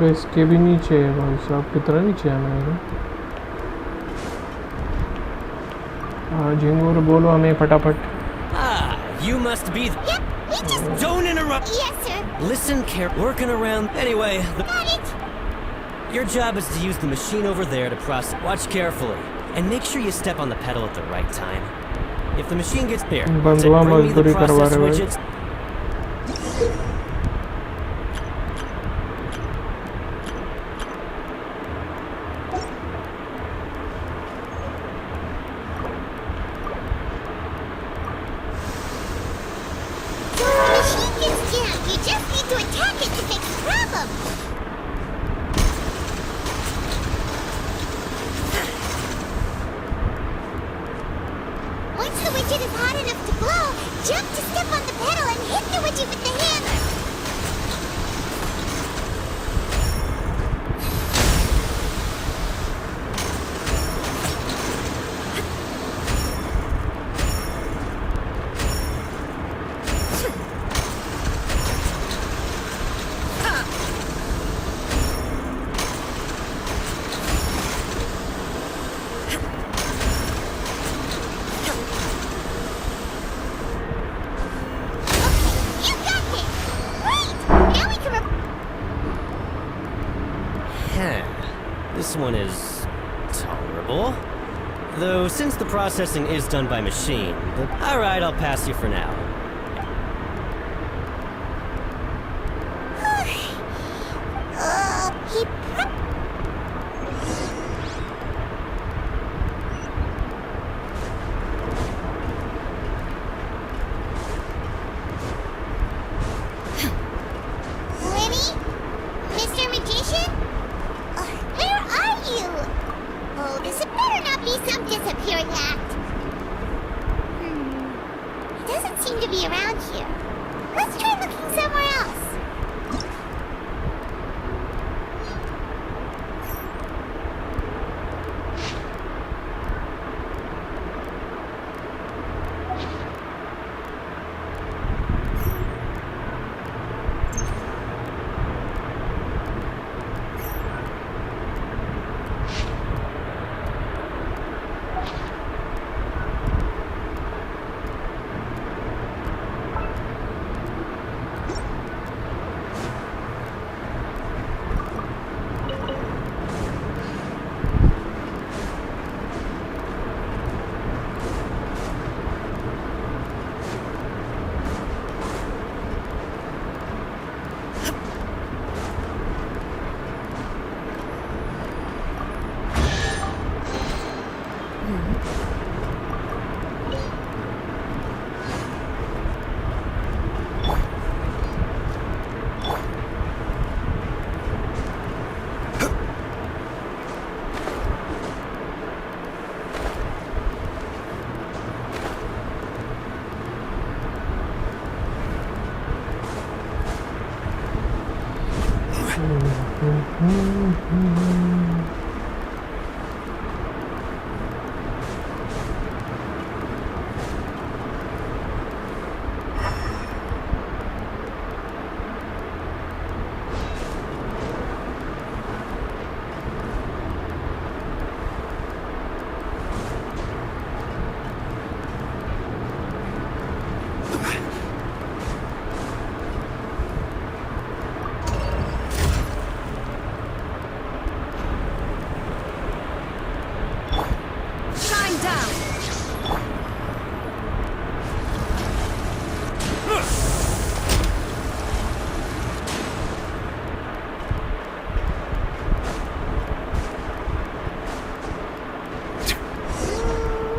अबे इसके भी नीचे है भाई साहब, कितना नीचे है मेरे। हाँ झिंगूर बोलो हमें फटाफट। Ah, you must be. Yep, we just... Don't interrupt. Yes, sir. Listen, working around. Anyway, Got it. your job is to use the machine over there to process. Watch carefully, and make sure you step on the pedal at the right time. If the machine gets there, बंदुआ bring me the मजदूरी करवा process रहे भाई। widgets. So if the machine gets jammed, you just need to attack it to fix the problem. Once the widget is hot enough to blow, jump to step on the pedal and hit the widget with the hammer. You got this! Great! Now we can This one is tolerable. Though, since the processing is done by machine, alright, I'll pass you for now. he Lenny? Mr. Magician? Where are you? Oh, this had better not be some disappearing act. He doesn't seem to be around here. Let's try looking somewhere else.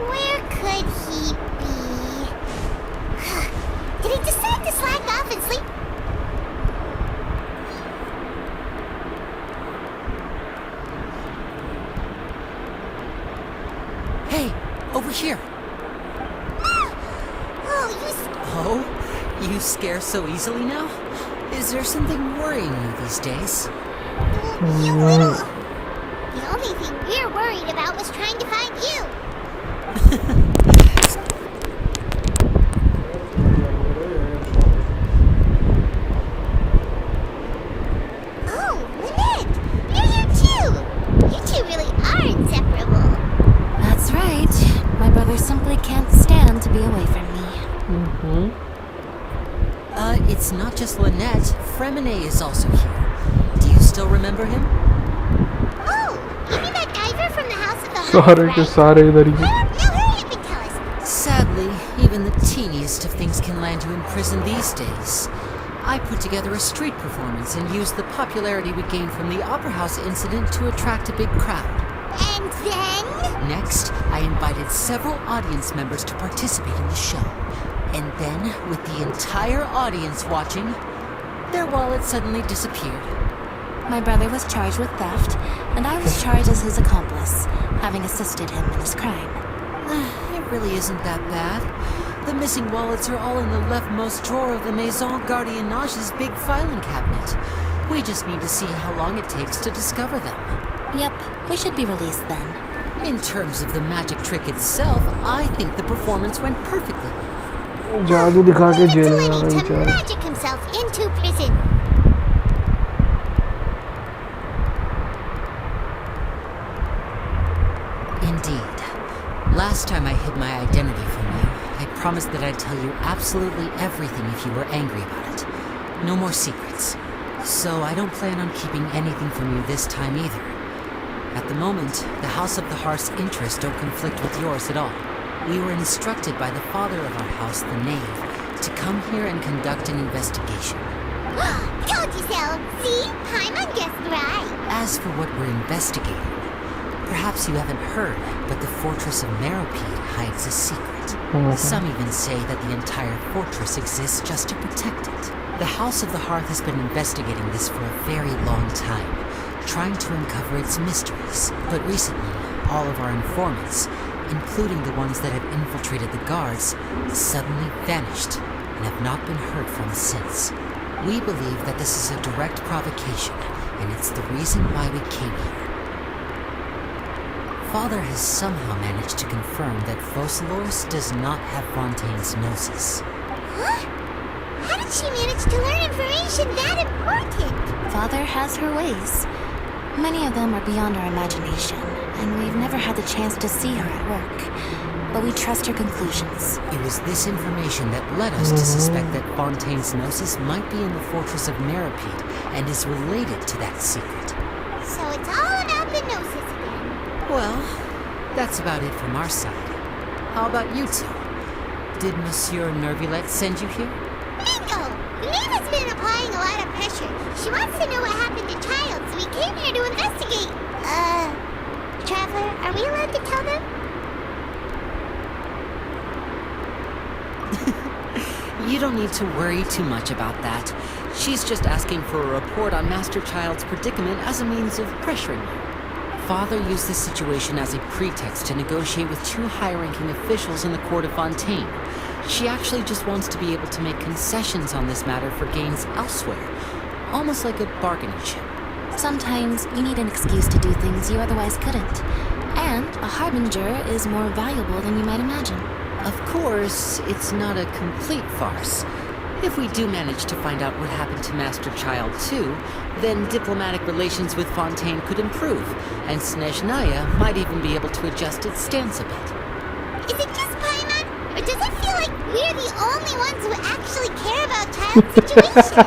Where could he be? Did he decide to slack off and sleep? Hey, over here. Oh, you scare so easily now? Is there something worrying you these days? You little. The only thing we're worried about was trying to find you. Oh, Lynette! simply can't stand to be away from me. It's not just Lynette. Fremine is also here. Do you still remember him? Oh, you mean that diver from the House of the Heart, सारे के right? सारे इधर ही. Now hurry up and tell us. Sadly, even the teeniest of things can land you in prison these days. I put together a street performance and used the popularity we gained from the Opera House incident to attract a big crowd. And then? Next, I invited several audience members to participate in the show. And then, with the entire audience watching, their wallet suddenly disappeared. My brother was charged with theft, and I was charged as his accomplice, having assisted him in his crime. It really isn't that bad. The missing wallets are all in the leftmost drawer of the Maison Gardiennage's big filing cabinet. We just need to see how long it takes to discover them. Yep, we should be released then. In terms of the magic trick itself, I think the performance went perfectly. जादू दिखा के jail में आ Lenny गई to बेचारा. magic himself into prison. Indeed. Last time I hid my identity from you, I promised that I'd tell you absolutely everything if you were angry about it. No more secrets. So I don't plan on keeping anything from you this time either. At the moment, the House of the Heart's interests don't conflict with yours at all. We were instructed by the father of our house, the Knave, to come here and conduct an investigation. Told you so. See? Paimon guessed right. As for what we're investigating, perhaps you haven't heard, but the fortress of Meropide hides a secret. Some even say that the entire fortress exists just to protect it. The House of the Hearth has been investigating this for a very long time, trying to uncover its mysteries. But recently, all of our informants, including the ones that have infiltrated the guards, suddenly vanished and have not been heard from since. We believe that this is a direct provocation, and it's the reason why we came here. Father has somehow managed to confirm that Fossilors does not have Fontaine's gnosis. Huh? How did she manage to learn information that important? Father has her ways. Many of them are beyond our imagination, and we've never had the chance to see her at work. But we trust her conclusions. It was this information that led us to suspect that Fontaine's gnosis might be in the fortress of Meropide and is related to that secret. So it's all about the gnosis again. Well, that's about it from our side. How about you two? Did Monsieur Neuvillette send you here? Bingo! Neve has been applying a lot of pressure. She wants to know what happened to Child, so we came here to investigate. Traveler, are we allowed to tell them? You don't need to worry too much about that. She's just asking for a report on Master Child's predicament as a means of pressuring you. Father used this situation as a pretext to negotiate with two high-ranking officials in the court of Fontaine. She actually just wants to be able to make concessions on this matter for gains elsewhere. Almost like a bargaining chip. Sometimes you need an excuse to do things you otherwise couldn't. And a harbinger is more valuable than you might imagine. Of course, it's not a complete farce. If we do manage to find out what happened to Master Child too, then diplomatic relations with Fontaine could improve, and Snezhnaya might even be able to adjust its stance a bit. Is it just Paimon? Or does it feel like we're the only ones who actually care about Child's situation?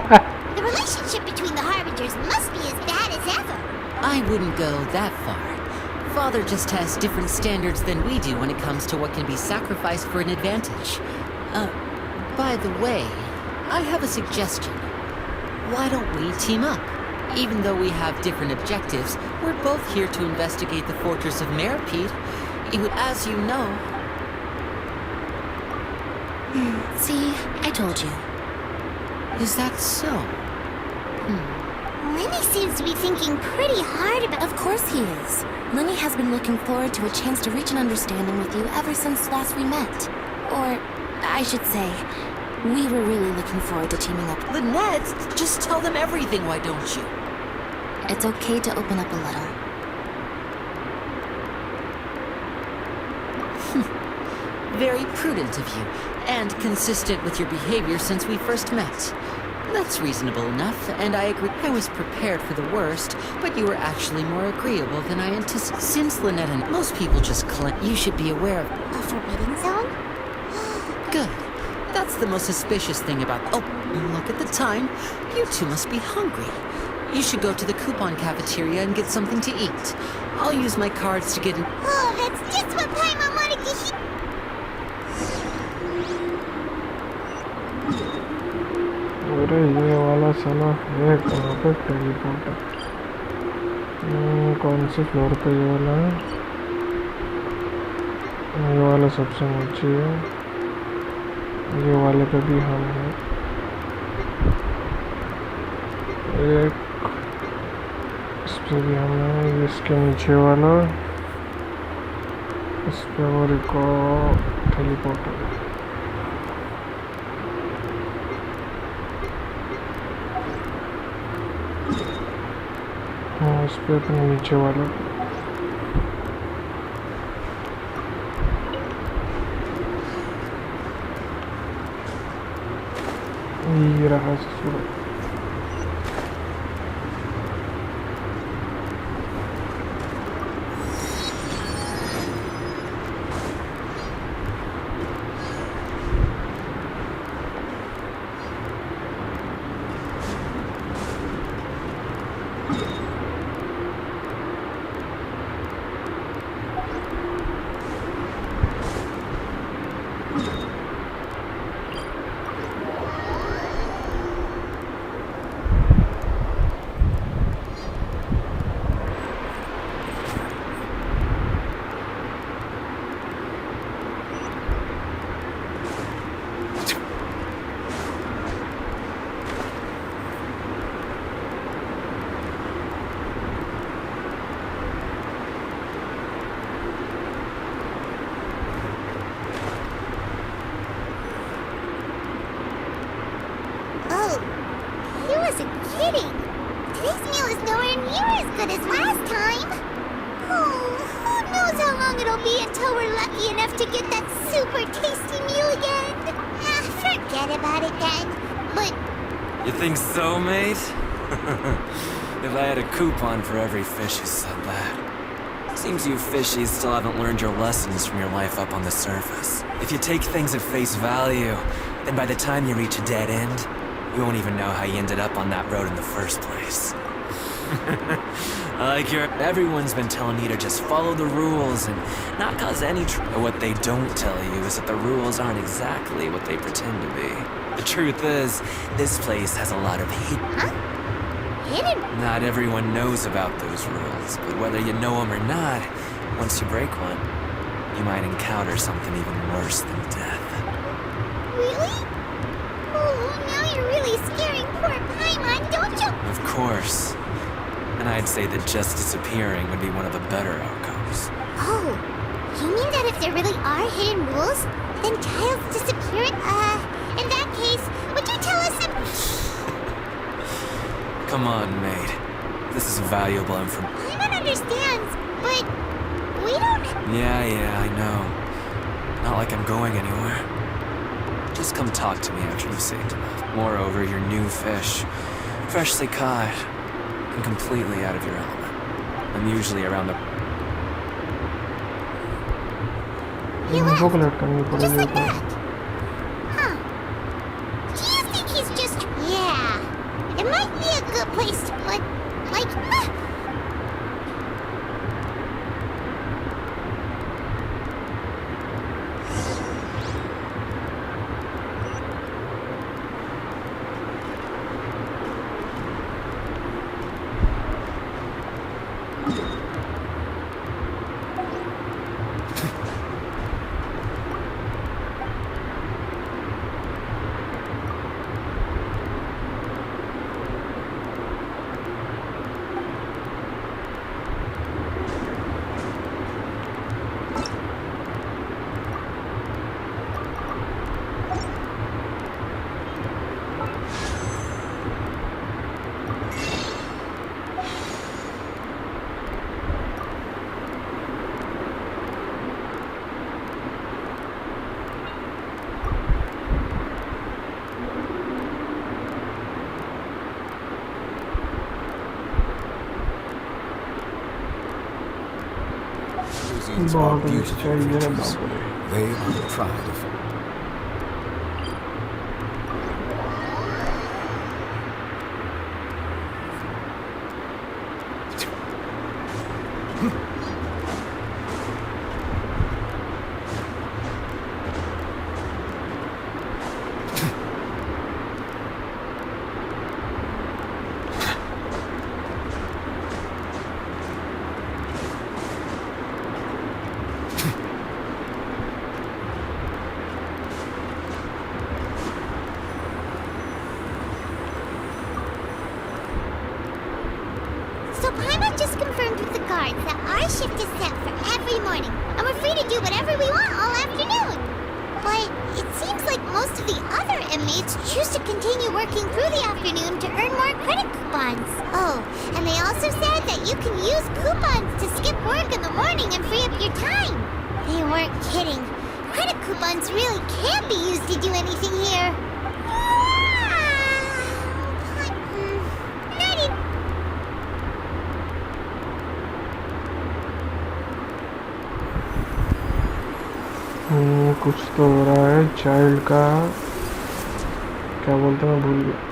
The relationship between the Harbingers must be as bad as ever. I wouldn't go that far. Father just has different standards than we do when it comes to what can be sacrificed for an advantage. By the way, I have a suggestion. Why don't we team up? Even though we have different objectives, we're both here to investigate the fortress of Meropide. It would, as you know... See, I told you. Is that so? Lenny seems to be thinking pretty hard about... Of course he is. Lenny has been looking forward to a chance to reach an understanding with you ever since last we met. Or, I should say, we were really looking forward to teaming up. Lynette, just tell them everything, why don't you? It's okay to open up a little. Very prudent of you, and consistent with your behavior since we first met. That's reasonable enough, and I agree. I was prepared for the worst, but you were actually more agreeable than I anticipated. Since Lynette and most people just claim, you should be aware of A forbidden zone? Good. That's the most suspicious thing about. Oh, look at the time. You two must be hungry. You should go to the coupon cafeteria and get something to eat. I'll use my cards to get in. Oh, that's just what Paimon wanted to hear. अरे ये वाला साला है कहाँ पे teleport कौन से floor पे ये वाला है ये वाला सबसे नीचे है ये वाले पे भी हम हैं एक इस पे भी हम हैं इसके नीचे वाला इस पे और एक और टेलीपोर्ट है हाँ इस पे अपने नीचे वाला ये रहा ससुर Oh, he wasn't kidding. Today's meal is nowhere near as good as last time. Oh, who knows how long it'll be until we're lucky enough to get that super tasty meal again. Ah, forget about it then. But You think so, mate? If I had a coupon for every fish who said that. Seems you fishies still haven't learned your lessons from your life up on the surface. If you take things at face value, then by the time you reach a dead end, you won't even know how you ended up on that road in the first place. Everyone's been telling you to just follow the rules and not cause any trouble. But what they don't tell you is that the rules aren't exactly what they pretend to be. The truth is, this place has a lot of hidden? Not everyone knows about those rules, but whether you know them or not, once you break one, you might encounter something even worse than death. Really? Oh, now you're really scaring poor Paimon, don't you? Of course. And I'd say that just disappearing would be one of the better outcomes. Oh, you mean that if there really are hidden rules, then Child's disappearing? In that case, would you tell us Come on, mate. This is valuable information. Paimon understands, but we don't... Yeah, I know. Not like I'm going anywhere. Just come talk to me after you've saved enough. Moreover, you're new fish. Freshly caught. And completely out of your element. I'm usually around the... He left. Just like that. Huh. Do you think he's just... Yeah. It might be a good place to put... Like... machines are beautiful creatures. बाप रे। They are the pride of So Paimon just confirmed with the guards that our shift is set for every morning, and we're free to do whatever we want all afternoon. But it seems like most of the other inmates choose to continue working through the afternoon to earn more credit coupons. Oh, and they also said that you can use coupons to skip work in the morning and free up your time. They weren't kidding. Credit coupons really can't be used to do anything here. कुछ तो हो रहा है child का क्या बोलते हैं मैं भूल गया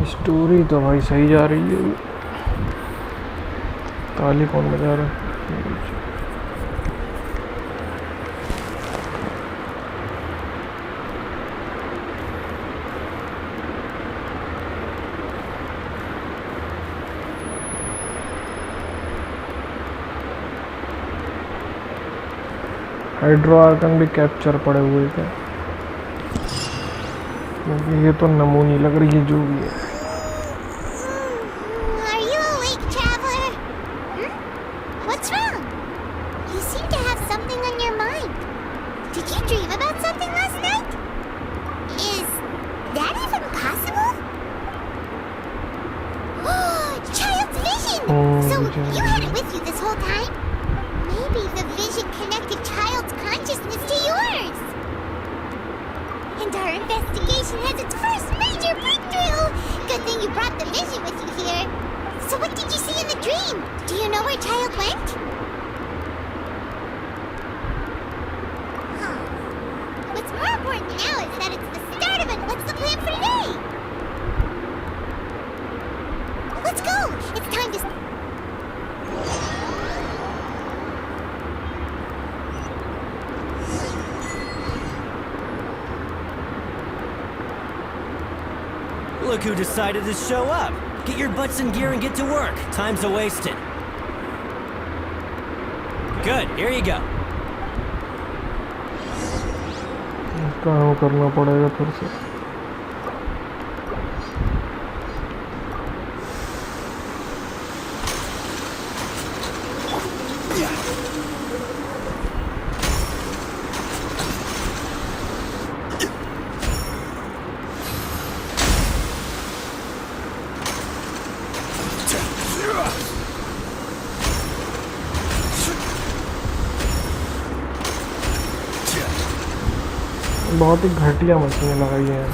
स्टोरी तो भाई सही जा रही है ताली कौन बजा रहा है हाइड्रो आर्कन भी कैप्चर पड़े हुए थे क्योंकि ये तो नमूनी लग रही है जो भी है Look who decided to show up. Get your butts in gear and get to work. Time's a-wasted. Good, here you go. काम करना पड़ेगा फिर से बहुत ही घटिया मशीनें लगाई हैं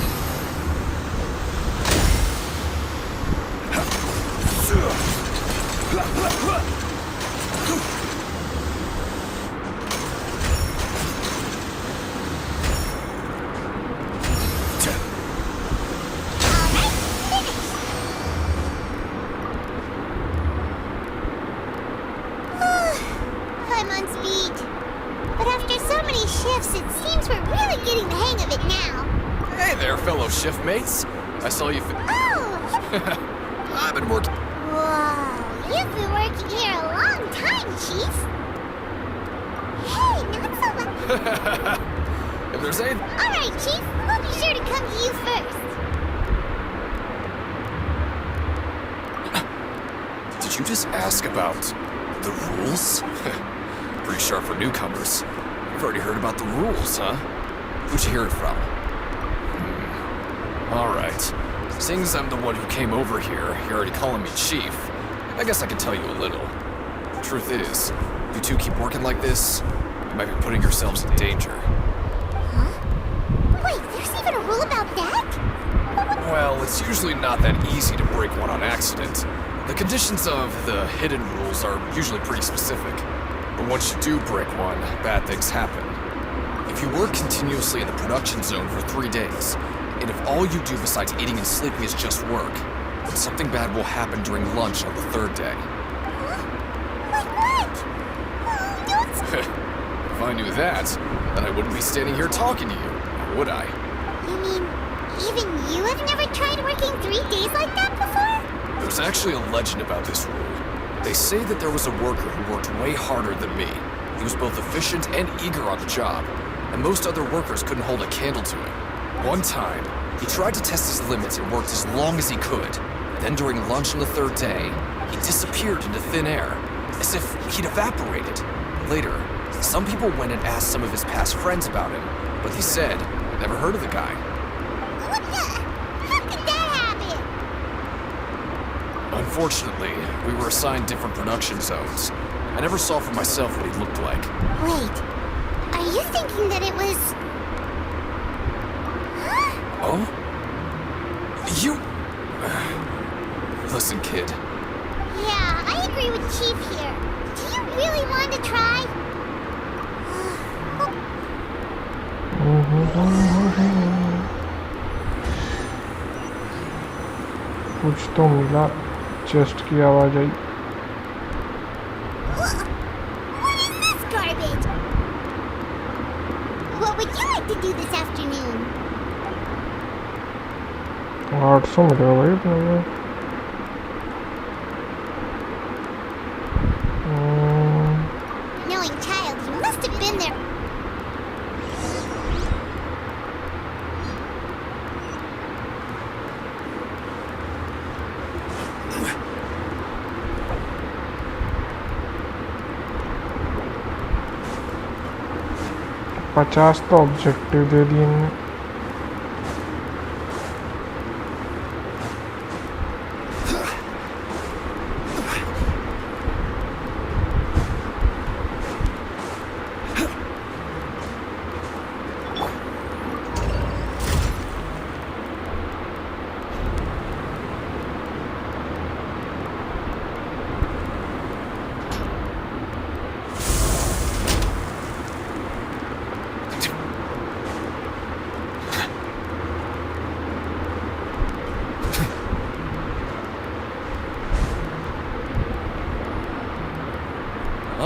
Shiftmates, I saw you. Oh! I've been working. Whoa, you've been working here a long time, Chief. Hey, not so much. If there's anything. All right, Chief. We'll be sure to come to you first. Did you just ask about the rules? Pretty sharp for newcomers. You've already heard about the rules, huh? Who'd you hear it from? Alright. Seeing as I'm the one who came over here, you're already calling me chief. I guess I can tell you a little. Truth is, you two keep working like this, you might be putting yourselves in danger. Wait, there's even a rule about that? Well, it's usually not that easy to break one on accident. The conditions of the hidden rules are usually pretty specific. But once you do break one, bad things happen. If you work continuously in the production zone for 3 days, and if all you do besides eating and sleeping is just work, then something bad will happen during lunch on the 3rd day. Like what? Oh, don't... If I knew that, then I wouldn't be standing here talking to you, would I? You mean, even you have never tried working 3 days like that before? There's actually a legend about this rule. They say that there was a worker who worked way harder than me. He was both efficient and eager on the job, and most other workers couldn't hold a candle to him. One time, he tried to test his limits and worked as long as he could. Then during lunch on the 3rd day, he disappeared into thin air, as if he'd evaporated. Later, some people went and asked some of his past friends about him, but he said, never heard of the guy. What the? How could that happen? Unfortunately, we were assigned different production zones. I never saw for myself what he looked like. Wait, are you thinking that it was... Oh? You... Listen, kid. Yeah, I agree with Chief here. Do you really want to try? कुछ तो मिला chest की आवाज आई What is this garbage? What would you like to do this afternoon? 800 मिलेगा भाई अपने को Knowing child, you must have been there. पचास तो ऑब्जेक्टिव दे दिए इनने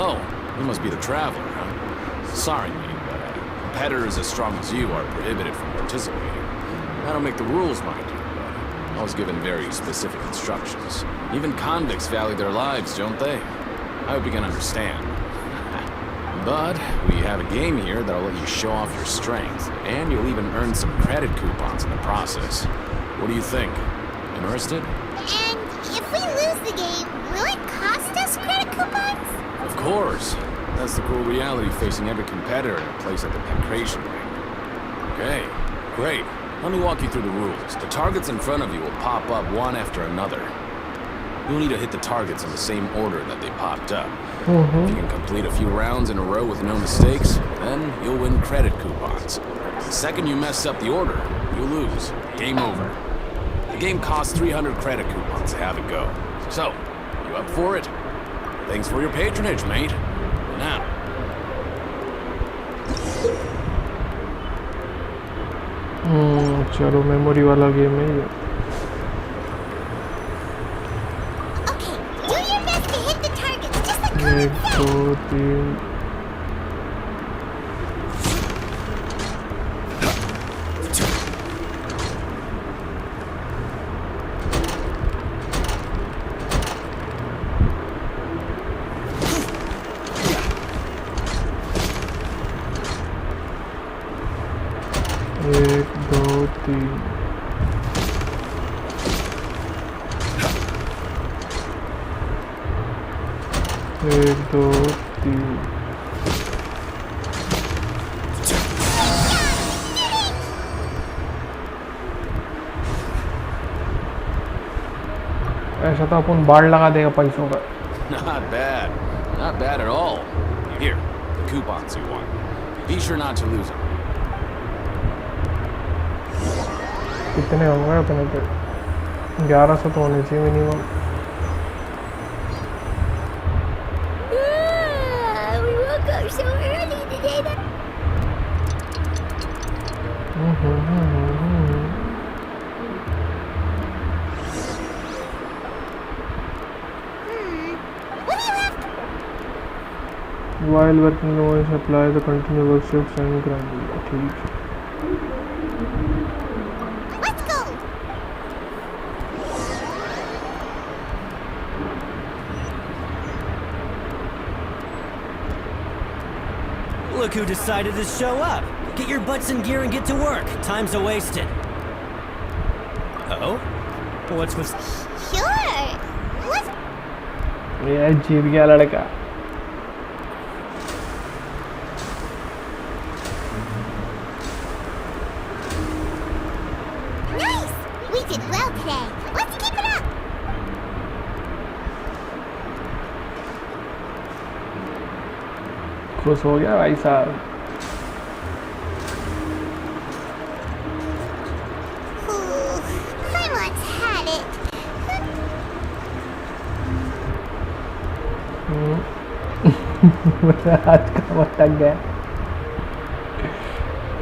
Oh, you must be the traveler, huh? Sorry, mate, but competitors as strong as you are prohibited from participating. I don't make the rules, mind you, but I was given very specific instructions. Even convicts value their lives, don't they? I hope you can understand. But we have a game here that'll let you show off your strength, and you'll even earn some credit coupons in the process. What do you think? Interested? And if we lose the game, will it cost us credit coupons? Of course. That's the cruel reality facing every competitor in a place like the Pancration Ring. Okay, great. Let me walk you through the rules. The targets in front of you will pop up one after another. You'll need to hit the targets in the same order that they popped up. If you can complete a few rounds in a row with no mistakes, then you'll win credit coupons. The second you mess up the order, you lose. Game over. The game costs 300 credit coupons to have it go. So, you up for it? Thanks for your patronage, mate. Now. चलो memory वाला game है ये Okay, do your best to hit the targets, just like 1 2 3 1 2 3 1 1 2 3 ऐसा तो अपन बाढ़ लगा देगा पैसों का. Not bad. Not bad at all. Here, the coupons you want. Be sure not to lose them. कितने होंगे अपने पे? 1100 तो होने चाहिए minimum. We woke up so early today. While working hours apply the continue work shifts and gradually. ठीक है. Let's go! Look who decided to show up. Get your butts in gear and get to work. Time's a wasted. Oh? What's with... Sure. What? ये जीत गया लड़का. Nice! We did well today. Let's keep it up! खुश हो गया भाई साहब. Paimon's had it. आज का मटक गया.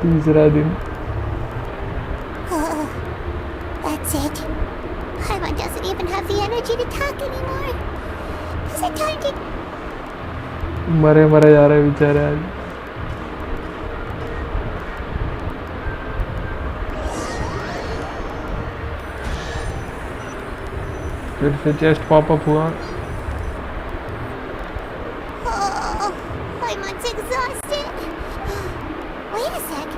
तीसरा दिन. That's it. Paimon doesn't even have the energy to talk anymore. Is it time to... मरे मरे जा रहे बेचारे आज. फिर से चेस्ट पॉपअप हुआ. Oh, Paimon's exhausted. Wait a sec.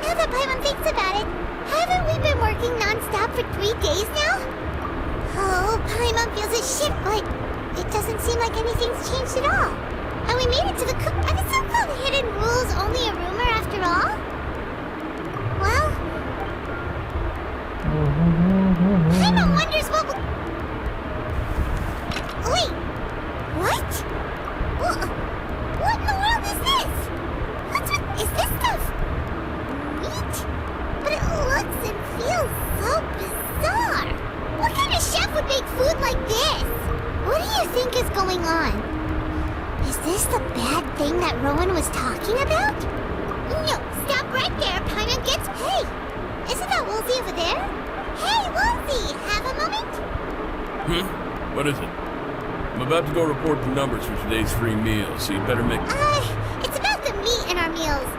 Now that Paimon thinks about it, haven't we been working non-stop for 3 days now? Oh, Paimon feels a shit, but it doesn't seem like anything's changed at all. And we made it to the cook. Are the so-called hidden rules only a rumor after all? Well, Paimon wonders what will... Wait, what? What in the world is this? What's with... Is this stuff meat? But it looks and feels so bizarre. What kind of chef would make food like this? What do you think is going on? Is this the bad thing that Rowan was talking about? No, stop right there, Paimon gets paid. Isn't that Woolsey over there? Hey, Woolsey, have a moment? What is it? I'm about to go report the numbers for today's free meal, so you better make... It's about the meat in our meals.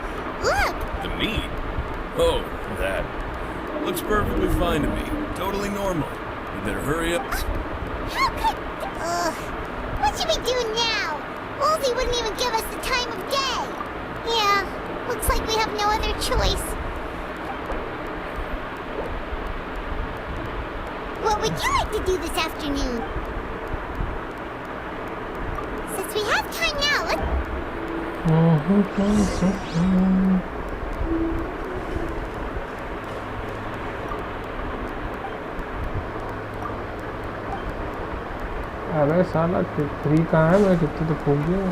Look! The meat? Oh, that. Looks perfectly fine to me. Totally normal. You better hurry up. How could... what should we do now? Woolsey wouldn't even give us the time of day. Yeah, looks like we have no other choice. What would you like to do this afternoon? Since we have time now, let's... अबे साला 3 कहाँ है? मैं कितने तो फूक गया.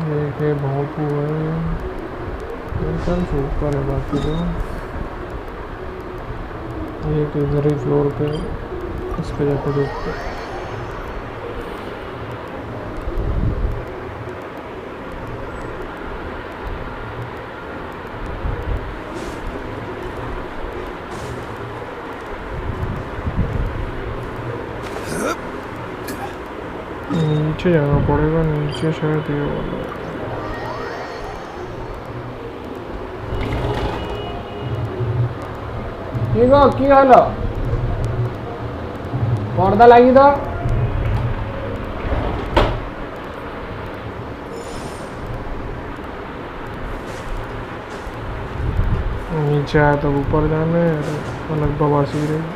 देखे भोंपू है. चल ऊपर है बाकी तो. ये तो इधर ही फ्लोर पे. इस पे जाकर देखते. नीचे जाना पड़ेगा. नीचे शायद ये वाला. की हाल पर्दा लगी तो नीचे आया तो ऊपर जाना है, अलग बवासी रही।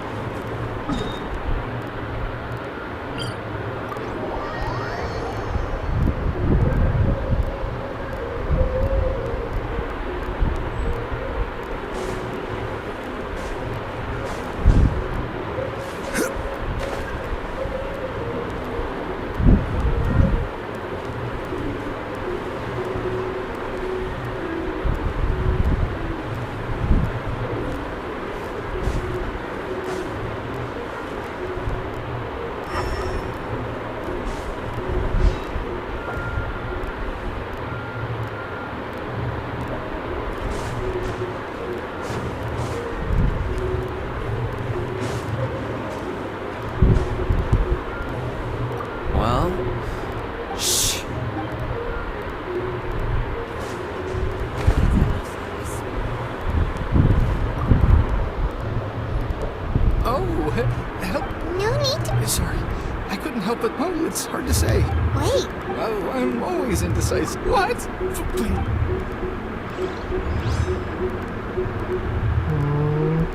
It's hard to say. Wait. Oh, I'm always indecisive. What?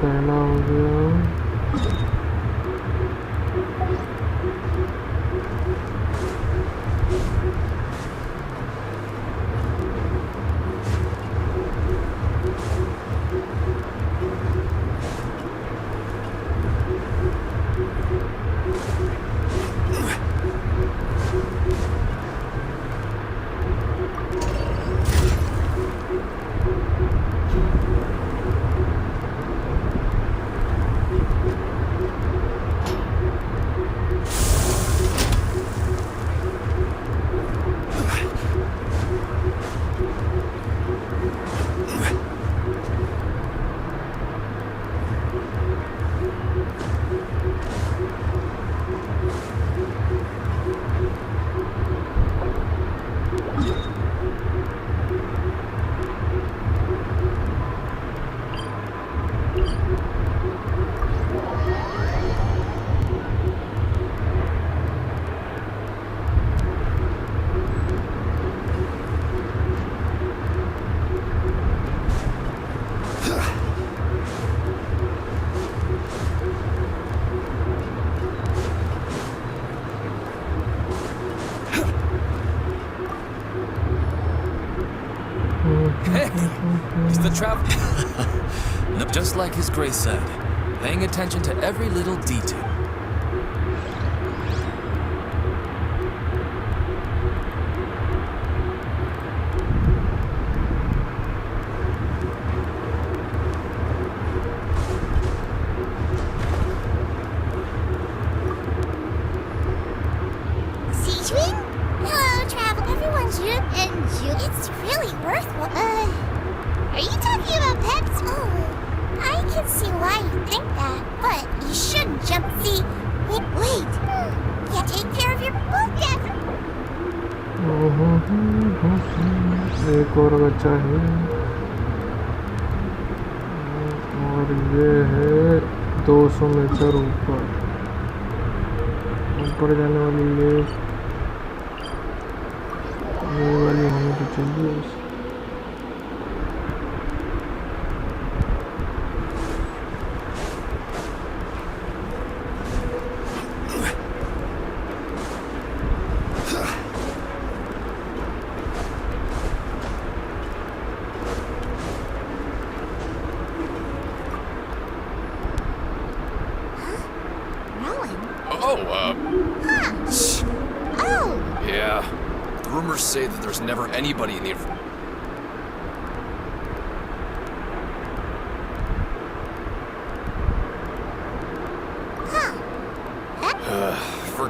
पहला हो गया। It's the travel. Just like His Grace said, paying attention to every little detail. It's really worthwhile. Are you talking about pets? Oh, I can see why you think that, but you shouldn't jump. See, wait. Yeah, take care of your book. एक और बच्चा है और ये है 200 metre ऊपर जाने वाली लिफ्ट। ये वाली होनी तो चाहिए। Say that there's never anybody in the for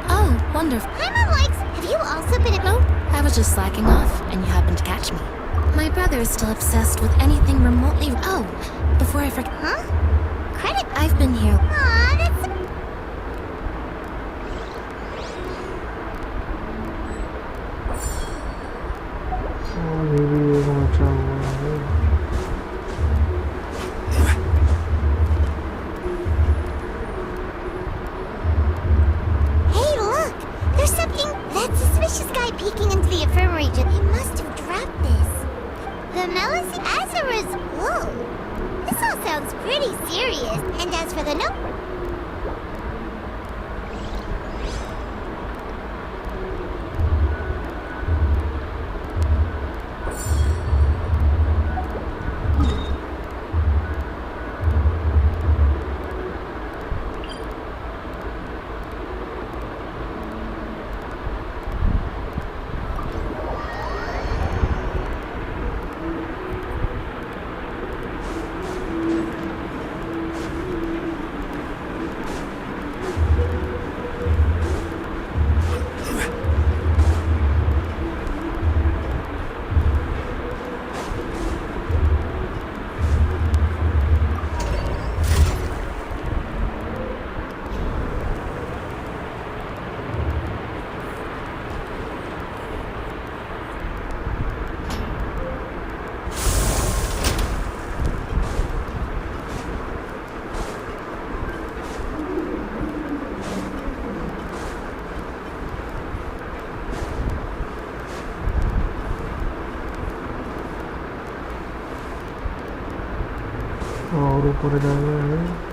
Oh, wonderful. Hi, Mom likes. Have you also been at home? I was just slacking off, and you happened to catch me. My brother is still obsessed with anything remotely. Oh, before I forget. Huh? Credit. I've been here. Aw, that's. ये भी एक बचा हुआ है। sounds pretty serious. And as for the note, और ऊपर जाना है।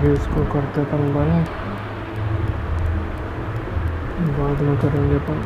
इसको करते अपन बंद, बाद में करेंगे अपन।